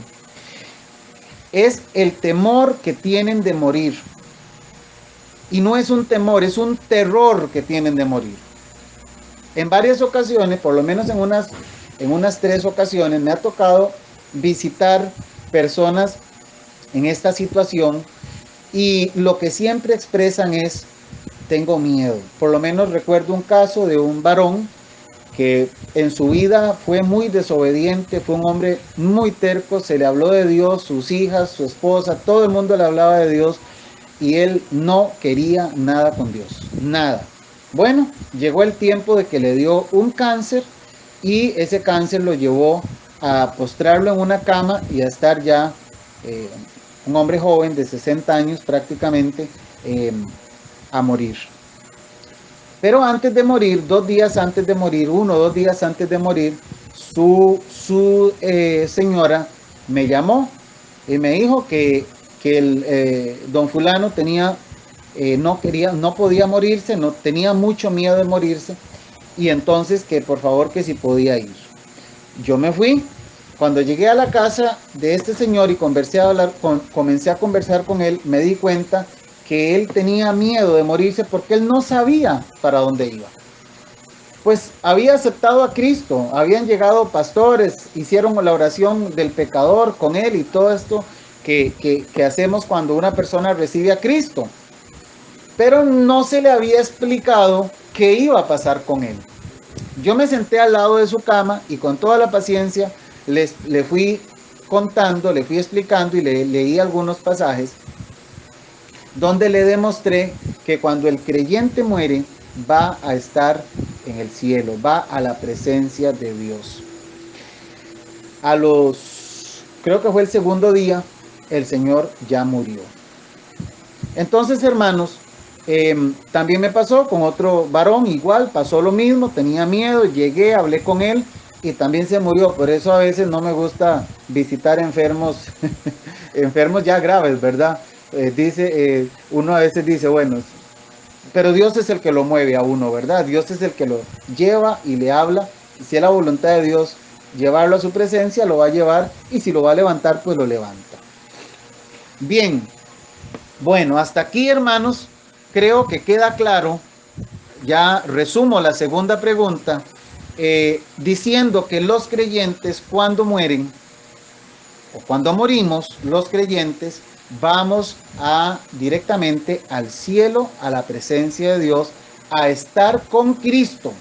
[SPEAKER 1] es el temor que tienen de morir. Y no es un temor, es un terror que tienen de morir. En varias ocasiones, por lo menos en unas 3 ocasiones, me ha tocado visitar personas en esta situación y lo que siempre expresan es: tengo miedo. Por lo menos recuerdo un caso de un varón que en su vida fue muy desobediente, fue un hombre muy terco, se le habló de Dios, sus hijas, su esposa, todo el mundo le hablaba de Dios y él no quería nada con Dios, nada. Bueno, llegó el tiempo de que le dio un cáncer y ese cáncer lo llevó a postrarlo en una cama y a estar ya un hombre joven de 60 años prácticamente a morir. Pero antes de morir, 2 días antes de morir, 1 o 2 días antes de morir, su señora me llamó y me dijo que el don fulano tenía, no podía morirse, no tenía mucho miedo de morirse y entonces que por favor que si podía ir. Yo me fui. Cuando llegué a la casa de este señor y comencé a conversar con él, me di cuenta que él tenía miedo de morirse porque él no sabía para dónde iba. Pues había aceptado a Cristo, habían llegado pastores, hicieron la oración del pecador con él y todo esto que hacemos cuando una persona recibe a Cristo. Pero no se le había explicado qué iba a pasar con él. Yo me senté al lado de su cama y con toda la paciencia le fui contando, le fui explicando y le leí algunos pasajes donde le demostré que cuando el creyente muere va a estar en el cielo, va a la presencia de Dios. Creo que fue el segundo día, el Señor ya murió. Entonces, hermanos, también me pasó con otro varón, igual, pasó lo mismo, tenía miedo, llegué, hablé con él y también se murió. Por eso a veces no me gusta visitar enfermos, enfermos ya graves, ¿verdad? Uno a veces dice, bueno, pero Dios es el que lo mueve a uno, ¿verdad? Dios es el que lo lleva y le habla. Y si es la voluntad de Dios llevarlo a su presencia, lo va a llevar. Y si lo va a levantar, pues lo levanta. Bien, bueno, hasta aquí, hermanos, creo que queda claro. Ya resumo la segunda pregunta, diciendo que los creyentes cuando mueren, o cuando morimos, los creyentes, vamos directamente al cielo, a la presencia de Dios, a estar con Cristo.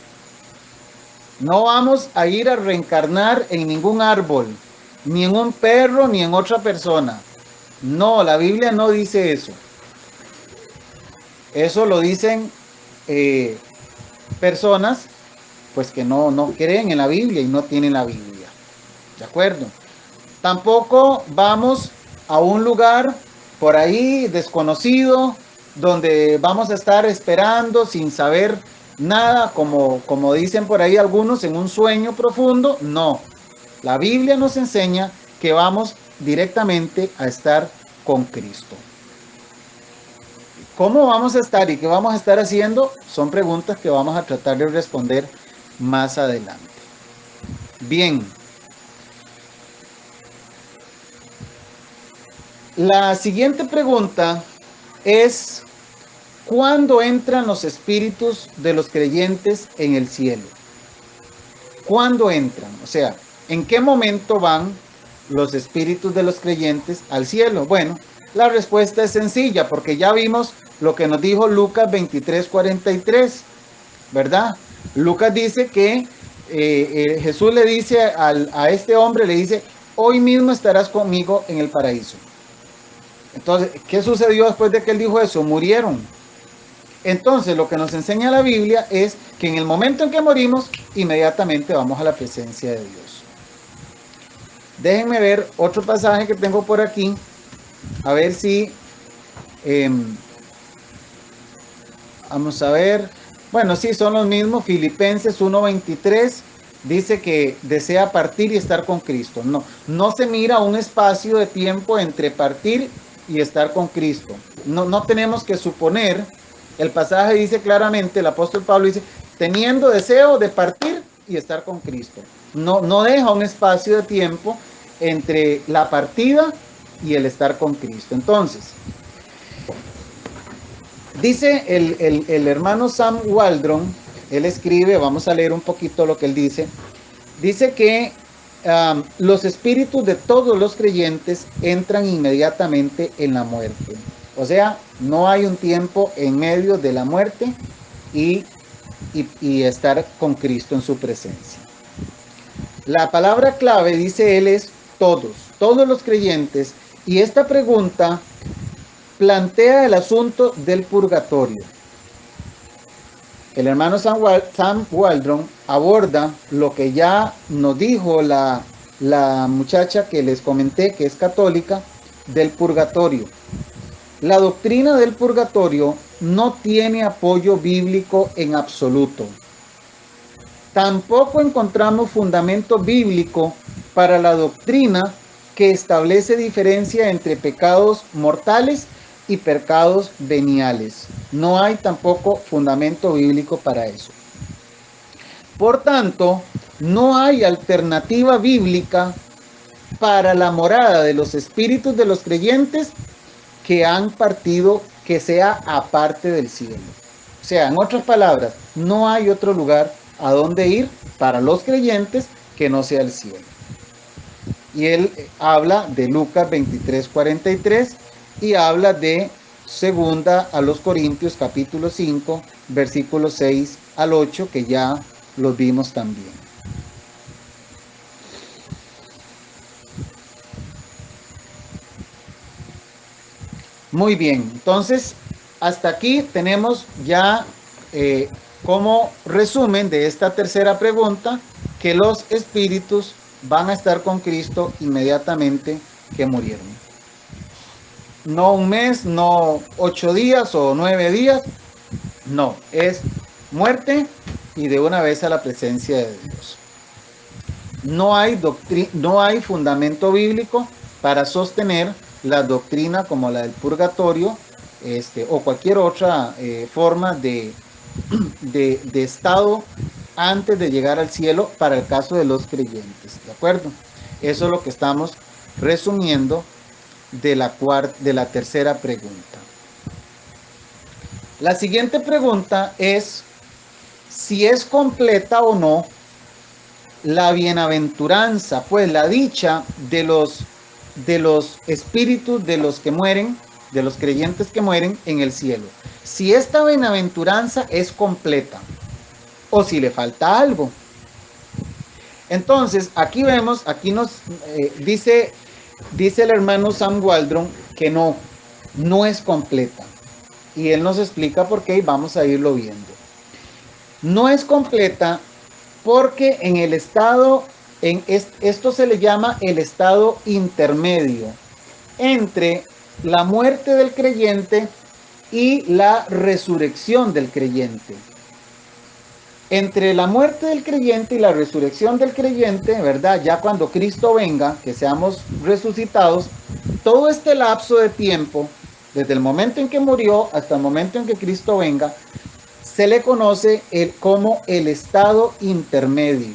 [SPEAKER 1] No vamos a ir a reencarnar en ningún árbol, ni en un perro, ni en otra persona. No, la Biblia no dice eso. Eso lo dicen personas pues que no creen en la Biblia y no tienen la Biblia. ¿De acuerdo? Tampoco vamos a un lugar por ahí desconocido donde vamos a estar esperando sin saber Nada como dicen por ahí algunos, en un sueño profundo. No, la Biblia nos enseña que vamos directamente a estar con Cristo. ¿Cómo vamos a estar y qué vamos a estar haciendo? Son preguntas que vamos a tratar de responder más adelante. Bien. La siguiente pregunta es: ¿cuándo entran los espíritus de los creyentes en el cielo? ¿Cuándo entran? O sea, ¿en qué momento van los espíritus de los creyentes al cielo? Bueno, la respuesta es sencilla, porque ya vimos lo que nos dijo Lucas 23:43, ¿verdad? Lucas dice que Jesús le dice a este hombre, le dice: hoy mismo estarás conmigo en el paraíso. Entonces, ¿qué sucedió después de que él dijo eso? Murieron. Entonces, lo que nos enseña la Biblia es que en el momento en que morimos, inmediatamente vamos a la presencia de Dios. Déjenme ver otro pasaje que tengo por aquí, a ver si vamos a ver. Bueno, sí, son los mismos. Filipenses 1:23 dice que desea partir y estar con Cristo. No se mira un espacio de tiempo entre partir y estar con Cristo. No tenemos que suponer. El pasaje dice claramente, el apóstol Pablo dice: teniendo deseo de partir y estar con Cristo. No deja un espacio de tiempo entre la partida y el estar con Cristo. Entonces, dice el hermano Sam Waldron, él escribe, vamos a leer un poquito lo que él dice. Dice que los espíritus de todos los creyentes entran inmediatamente en la muerte. O sea, no hay un tiempo en medio de la muerte y estar con Cristo en su presencia. La palabra clave, dice él, es todos los creyentes. Y esta pregunta plantea el asunto del purgatorio. El hermano Sam Waldron aborda lo que ya nos dijo la muchacha que les comenté, que es católica, del purgatorio. La doctrina del purgatorio no tiene apoyo bíblico en absoluto. Tampoco encontramos fundamento bíblico para la doctrina que establece diferencia entre pecados mortales y pecados veniales. No hay tampoco fundamento bíblico para eso. Por tanto, no hay alternativa bíblica para la morada de los espíritus de los creyentes que han partido, que sea aparte del cielo. O sea, en otras palabras, no hay otro lugar a donde ir para los creyentes que no sea el cielo. Y él habla de Lucas 23:43 y habla de segunda a los Corintios capítulo 5, versículos 6 al 8, que ya los vimos también. Muy bien, entonces hasta aquí tenemos ya como resumen de esta tercera pregunta, que los espíritus van a estar con Cristo inmediatamente que murieron. No un mes, no 8 días o 9 días, no, es muerte y de una vez a la presencia de Dios. No hay fundamento bíblico para sostener la doctrina como la del purgatorio, o cualquier otra forma de estado antes de llegar al cielo para el caso de los creyentes, ¿de acuerdo? Eso es lo que estamos resumiendo de la tercera pregunta. La siguiente pregunta es si es completa o no la bienaventuranza, pues la dicha de los espíritus de los que mueren, de los creyentes que mueren en el cielo. Si esta bienaventuranza es completa o si le falta algo. Entonces, aquí vemos, aquí nos dice el hermano Sam Waldron que no es completa. Y él nos explica por qué y vamos a irlo viendo. No es completa porque en el estado, esto se le llama el estado intermedio entre la muerte del creyente y la resurrección del creyente. Entre la muerte del creyente y la resurrección del creyente, ¿verdad? Ya cuando Cristo venga, que seamos resucitados, todo este lapso de tiempo, desde el momento en que murió hasta el momento en que Cristo venga, se le conoce como el estado intermedio.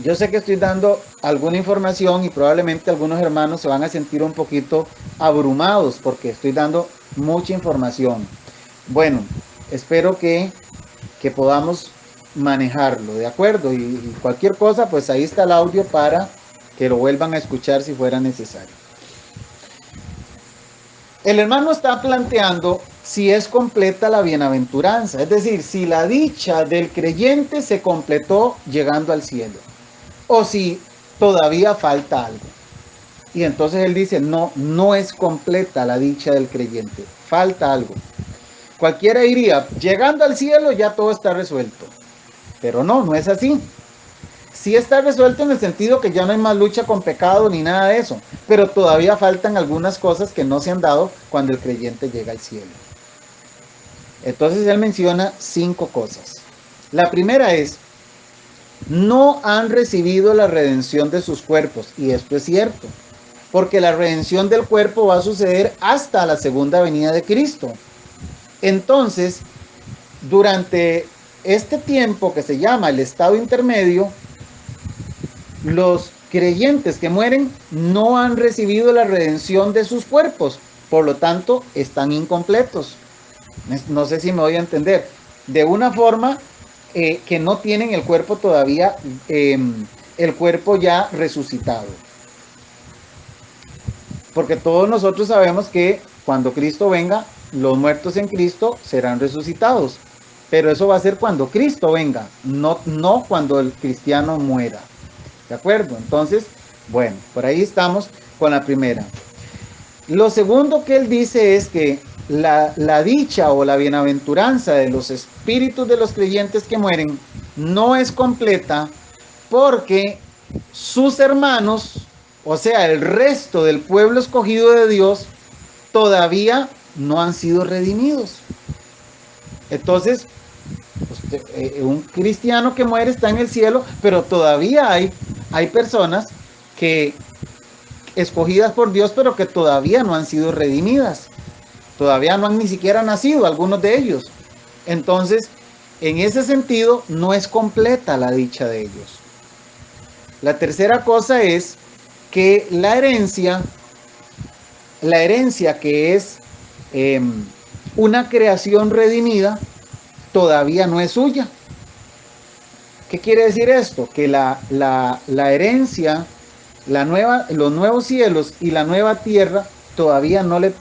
[SPEAKER 1] Yo sé que estoy dando alguna información y probablemente algunos hermanos se van a sentir un poquito abrumados porque estoy dando mucha información. Bueno, espero que podamos manejarlo, ¿de acuerdo? Y cualquier cosa, pues ahí está el audio para que lo vuelvan a escuchar si fuera necesario. El hermano está planteando si es completa la bienaventuranza, es decir, si la dicha del creyente se completó llegando al cielo, o si todavía falta algo. Y entonces él dice, no, no es completa la dicha del creyente, falta algo. Cualquiera diría, llegando al cielo ya todo está resuelto. Pero no, no es así. Sí está resuelto en el sentido que ya no hay más lucha con pecado ni nada de eso. Pero todavía faltan algunas cosas que no se han dado cuando el creyente llega al cielo. Entonces él menciona 5 cosas. La primera es, no han recibido la redención de sus cuerpos. Y esto es cierto. Porque la redención del cuerpo va a suceder hasta la segunda venida de Cristo. Entonces, durante este tiempo que se llama el estado intermedio, los creyentes que mueren no han recibido la redención de sus cuerpos, por lo tanto están incompletos. No sé si me voy a entender. De una forma que no tienen el cuerpo todavía, el cuerpo ya resucitado. Porque todos nosotros sabemos que cuando Cristo venga, los muertos en Cristo serán resucitados. Pero eso va a ser cuando Cristo venga, no cuando el cristiano muera. ¿De acuerdo? Entonces, bueno, por ahí estamos con la primera. Lo segundo que él dice es que la dicha o la bienaventuranza de los espíritus de los creyentes que mueren no es completa porque sus hermanos, o sea, el resto del pueblo escogido de Dios, todavía no han sido redimidos. Entonces, un cristiano que muere está en el cielo, pero todavía hay personas que escogidas por Dios, pero que todavía no han sido redimidas. Todavía no han ni siquiera nacido algunos de ellos. Entonces, en ese sentido, no es completa la dicha de ellos. La tercera cosa es que la herencia que es una creación redimida, todavía no es suya. ¿Qué quiere decir esto? Que la herencia, los nuevos cielos y la nueva tierra todavía no le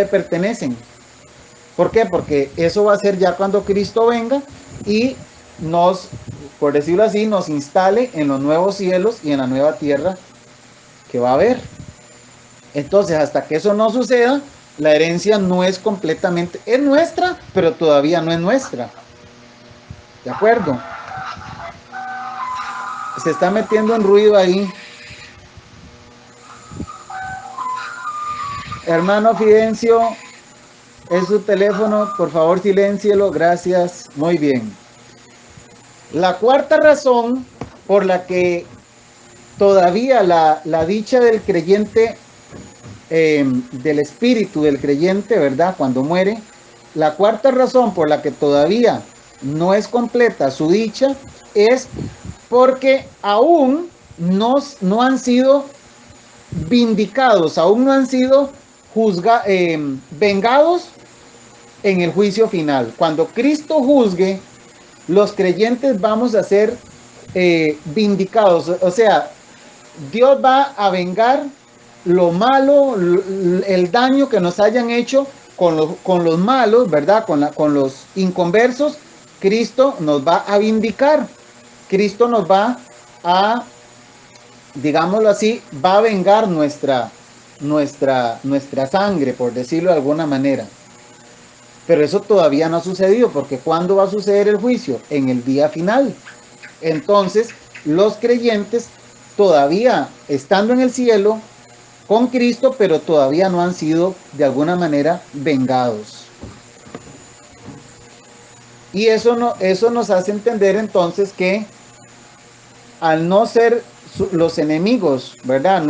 [SPEAKER 1] pertenecen. ¿Por qué? Porque eso va a ser ya cuando Cristo venga y nos, por decirlo así, nos instale en los nuevos cielos y en la nueva tierra que va a haber. Entonces, hasta que eso no suceda, la herencia no es completamente, es nuestra, pero todavía no es nuestra. ¿De acuerdo? Se está metiendo un ruido ahí. Hermano Fidencio, es su teléfono, por favor siléncielo, gracias. Muy bien. La cuarta razón por la que todavía la dicha del creyente, del espíritu del creyente, ¿verdad? Cuando muere, la cuarta razón por la que todavía no es completa su dicha es porque aún no han sido vindicados, aún no han sido vengados en el juicio final. Cuando Cristo juzgue, los creyentes vamos a ser vindicados. O sea, Dios va a vengar lo malo, el daño que nos hayan hecho con los malos, ¿verdad? Con los inconversos. Cristo nos va a vindicar. Cristo nos va a, digámoslo así, va a vengar nuestra sangre, por decirlo de alguna manera. Pero eso todavía no ha sucedido, porque ¿cuándo va a suceder el juicio? En el día final. Entonces, los creyentes todavía estando en el cielo con Cristo, pero todavía no han sido de alguna manera vengados. Y eso nos hace entender entonces que al no ser los enemigos, ¿verdad?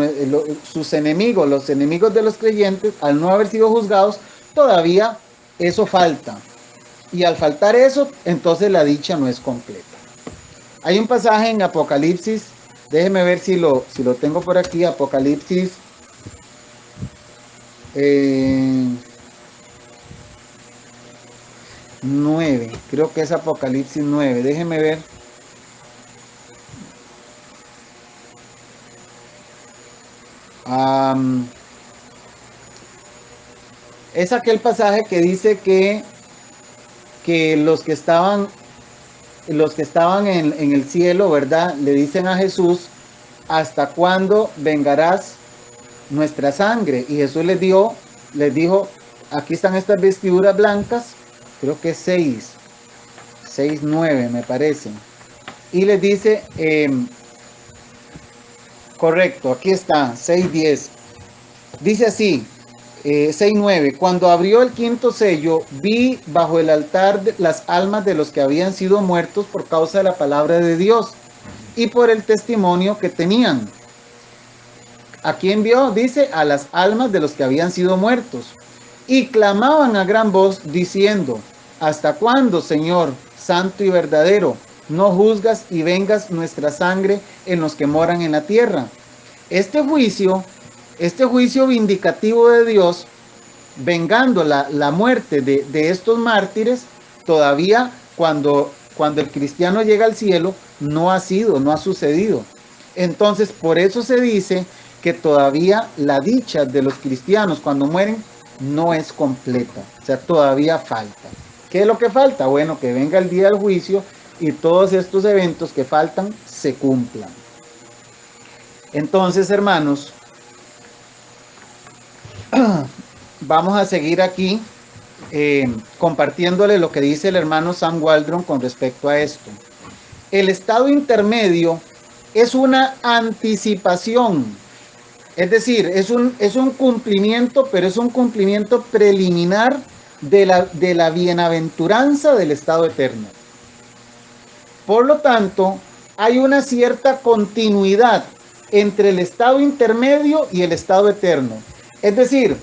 [SPEAKER 1] Sus enemigos, los enemigos de los creyentes, al no haber sido juzgados, todavía eso falta. Y al faltar eso, entonces la dicha no es completa. Hay un pasaje en Apocalipsis, déjeme ver si lo tengo por aquí, Apocalipsis 9, creo que es Apocalipsis 9, déjeme ver. Es aquel pasaje que dice que los que estaban en el cielo, ¿verdad? Le dicen a Jesús, ¿hasta cuándo vengarás nuestra sangre? Y Jesús les dijo, aquí están estas vestiduras blancas, creo que es 6:9 me parece. Y les dice, correcto, aquí está, 6:10. Dice así, 6:9. Cuando abrió el quinto sello, vi bajo el altar las almas de los que habían sido muertos por causa de la palabra de Dios y por el testimonio que tenían. ¿A quién vio? Dice, a las almas de los que habían sido muertos. Y clamaban a gran voz diciendo, ¿hasta cuándo, Señor, santo y verdadero, no juzgas y vengas nuestra sangre en los que moran en la tierra? Este juicio vindicativo de Dios, vengando la muerte de estos mártires, todavía cuando el cristiano llega al cielo, no ha sucedido. Entonces, por eso se dice que todavía la dicha de los cristianos cuando mueren no es completa, o sea, todavía falta. ¿Qué es lo que falta? Bueno, que venga el día del juicio y todos estos eventos que faltan se cumplan. Entonces, hermanos, vamos a seguir aquí compartiéndole lo que dice el hermano Sam Waldron con respecto a esto. El estado intermedio es una anticipación, es decir, es un cumplimiento, pero es un cumplimiento preliminar de la bienaventuranza del estado eterno. Por lo tanto, hay una cierta continuidad entre el estado intermedio y el estado eterno. Es decir,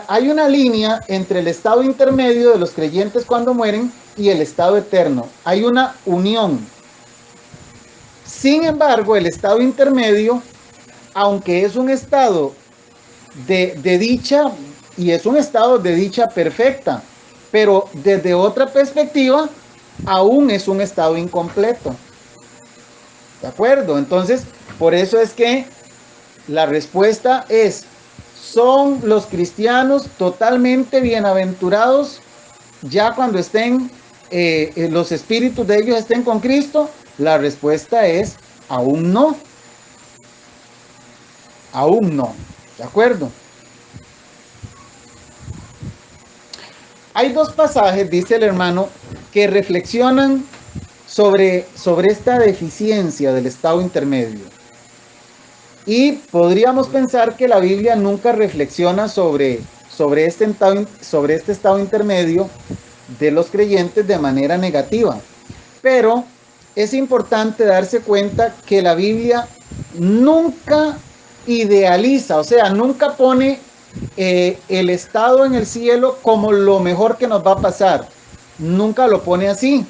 [SPEAKER 1] hay una línea entre el estado intermedio de los creyentes cuando mueren y el estado eterno. Hay una unión. Sin embargo, el estado intermedio, aunque es un estado de dicha, y es un estado de dicha perfecta, pero desde otra perspectiva, aún es un estado incompleto. ¿De acuerdo? Entonces, por eso es que la respuesta es, ¿son los cristianos totalmente bienaventurados ya cuando estén, los espíritus de ellos estén con Cristo? La respuesta es, aún no. Aún no. ¿De acuerdo? Hay dos pasajes, dice el hermano, que reflexionan sobre esta deficiencia del estado intermedio. Y podríamos pensar que la Biblia nunca reflexiona sobre este estado intermedio de los creyentes de manera negativa. Pero es importante darse cuenta que la Biblia nunca idealiza, o sea, nunca pone el estado en el cielo como lo mejor que nos va a pasar. Nunca lo pone así.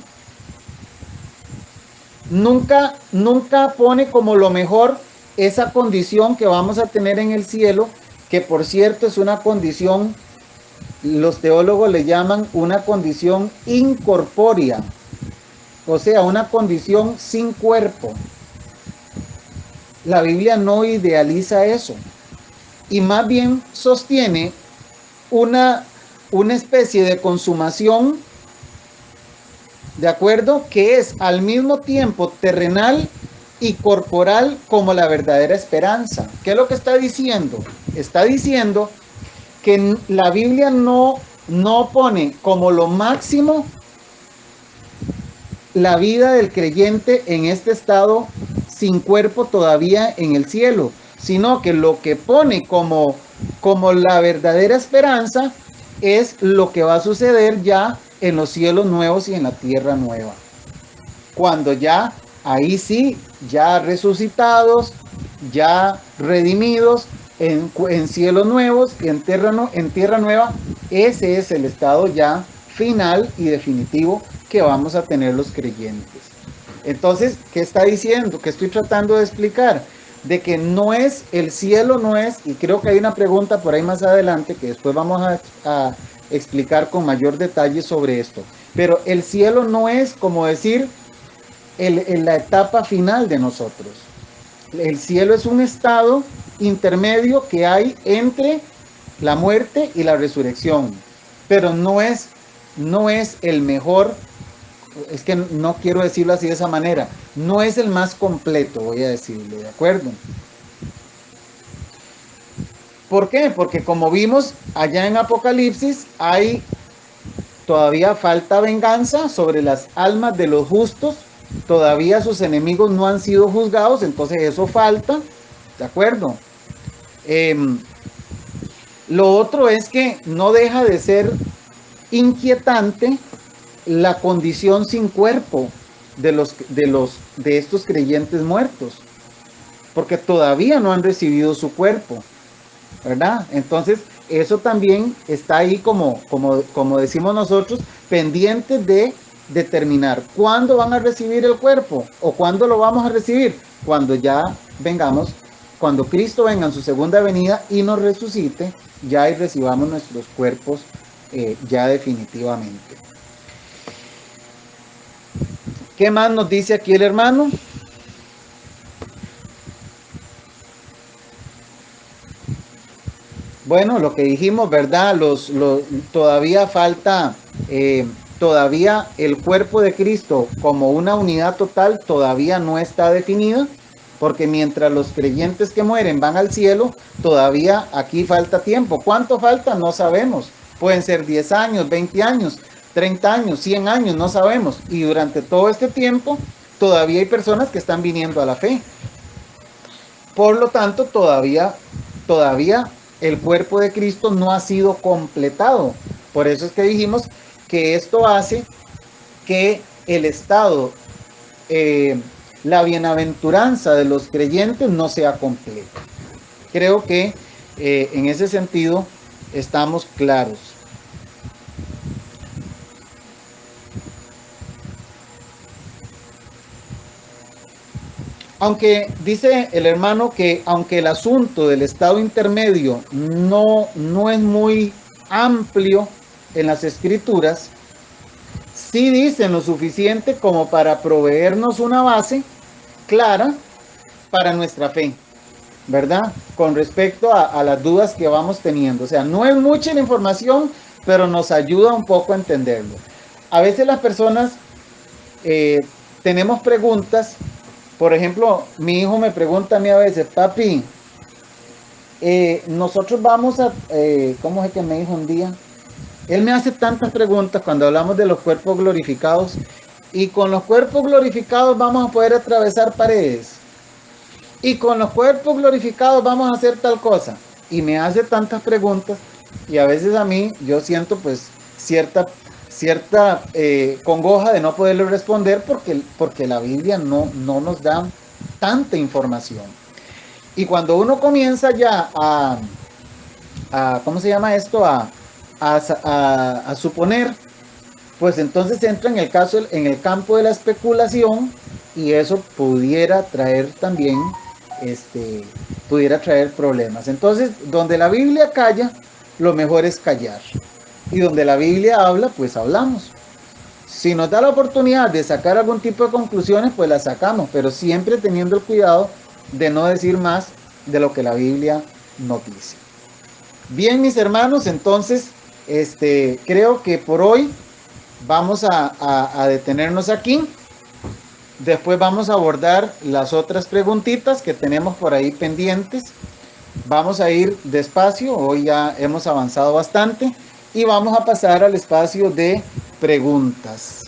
[SPEAKER 1] Nunca pone como lo mejor esa condición que vamos a tener en el cielo, que por cierto es una condición, los teólogos le llaman una condición incorpórea, o sea, una condición sin cuerpo. La Biblia no idealiza eso, y más bien sostiene una especie de consumación, ¿de acuerdo? Que es al mismo tiempo terrenal y corporal como la verdadera esperanza. ¿Qué es lo que está diciendo? Está diciendo que la Biblia no pone como lo máximo la vida del creyente en este estado sin cuerpo todavía en el cielo, sino que lo que pone como la verdadera esperanza es lo que va a suceder ya en los cielos nuevos y en la tierra nueva. Cuando ya, ahí sí, ya resucitados, ya redimidos, en cielos nuevos y en tierra nueva, ese es el estado ya final y definitivo que vamos a tener los creyentes. Entonces, ¿qué está diciendo? ¿Qué estoy tratando de explicar? De que no es, el cielo no es, y creo que hay una pregunta por ahí más adelante que después vamos a explicar con mayor detalle sobre esto. Pero el cielo no es como decir la etapa final de nosotros. El cielo es un estado intermedio que hay entre la muerte y la resurrección, pero no es el mejor, es que no quiero decirlo así de esa manera, no es el más completo, voy a decirlo, ¿de acuerdo? ¿Por qué? Porque como vimos allá en Apocalipsis, todavía falta venganza sobre las almas de los justos, todavía sus enemigos no han sido juzgados, entonces eso falta, ¿de acuerdo? Lo otro es que no deja de ser inquietante la condición sin cuerpo de estos creyentes muertos, porque todavía no han recibido su cuerpo, ¿verdad? Entonces, eso también está ahí como decimos nosotros, pendiente de determinar cuándo van a recibir el cuerpo o cuándo lo vamos a recibir, cuando ya vengamos, cuando Cristo venga en su segunda venida y nos resucite, ya y recibamos nuestros cuerpos ya definitivamente. ¿Qué más nos dice aquí el hermano? Bueno, lo que dijimos, ¿verdad? Todavía falta, todavía el cuerpo de Cristo como una unidad total todavía no está definida, porque mientras los creyentes que mueren van al cielo, todavía aquí falta tiempo. ¿Cuánto falta? No sabemos. Pueden ser 10 años, 20 años, 30 años, 100 años, no sabemos. Y durante todo este tiempo todavía hay personas que están viniendo a la fe. Por lo tanto, todavía el cuerpo de Cristo no ha sido completado. Por eso es que dijimos que esto hace que el estado, la bienaventuranza de los creyentes no sea completa. Creo que en ese sentido estamos claros. Aunque dice el hermano que aunque el asunto del estado intermedio no es muy amplio en las escrituras, sí dicen lo suficiente como para proveernos una base clara para nuestra fe, ¿verdad? Con respecto a las dudas que vamos teniendo. O sea, no es mucha la información, pero nos ayuda un poco a entenderlo. A veces las personas tenemos preguntas. Por ejemplo, mi hijo me pregunta a mí a veces, papi, nosotros vamos a, ¿cómo es que me dijo un día? Él me hace tantas preguntas cuando hablamos de los cuerpos glorificados, y con los cuerpos glorificados vamos a poder atravesar paredes, y con los cuerpos glorificados vamos a hacer tal cosa, y me hace tantas preguntas, y a veces a mí yo siento pues cierta congoja de no poderle responder porque la Biblia no nos da tanta información. Y cuando uno comienza ya a ¿cómo se llama esto? A suponer, pues entonces entra en el campo de la especulación, y eso pudiera traer también pudiera traer problemas. Entonces, donde la Biblia calla, lo mejor es callar. Y donde la Biblia habla, pues hablamos. Si nos da la oportunidad de sacar algún tipo de conclusiones, pues las sacamos, pero siempre teniendo el cuidado de no decir más de lo que la Biblia nos dice. Bien, mis hermanos, entonces creo que por hoy vamos a detenernos aquí. Después vamos a abordar las otras preguntitas que tenemos por ahí pendientes. Vamos a ir despacio, hoy ya hemos avanzado bastante. Y vamos a pasar al espacio de preguntas.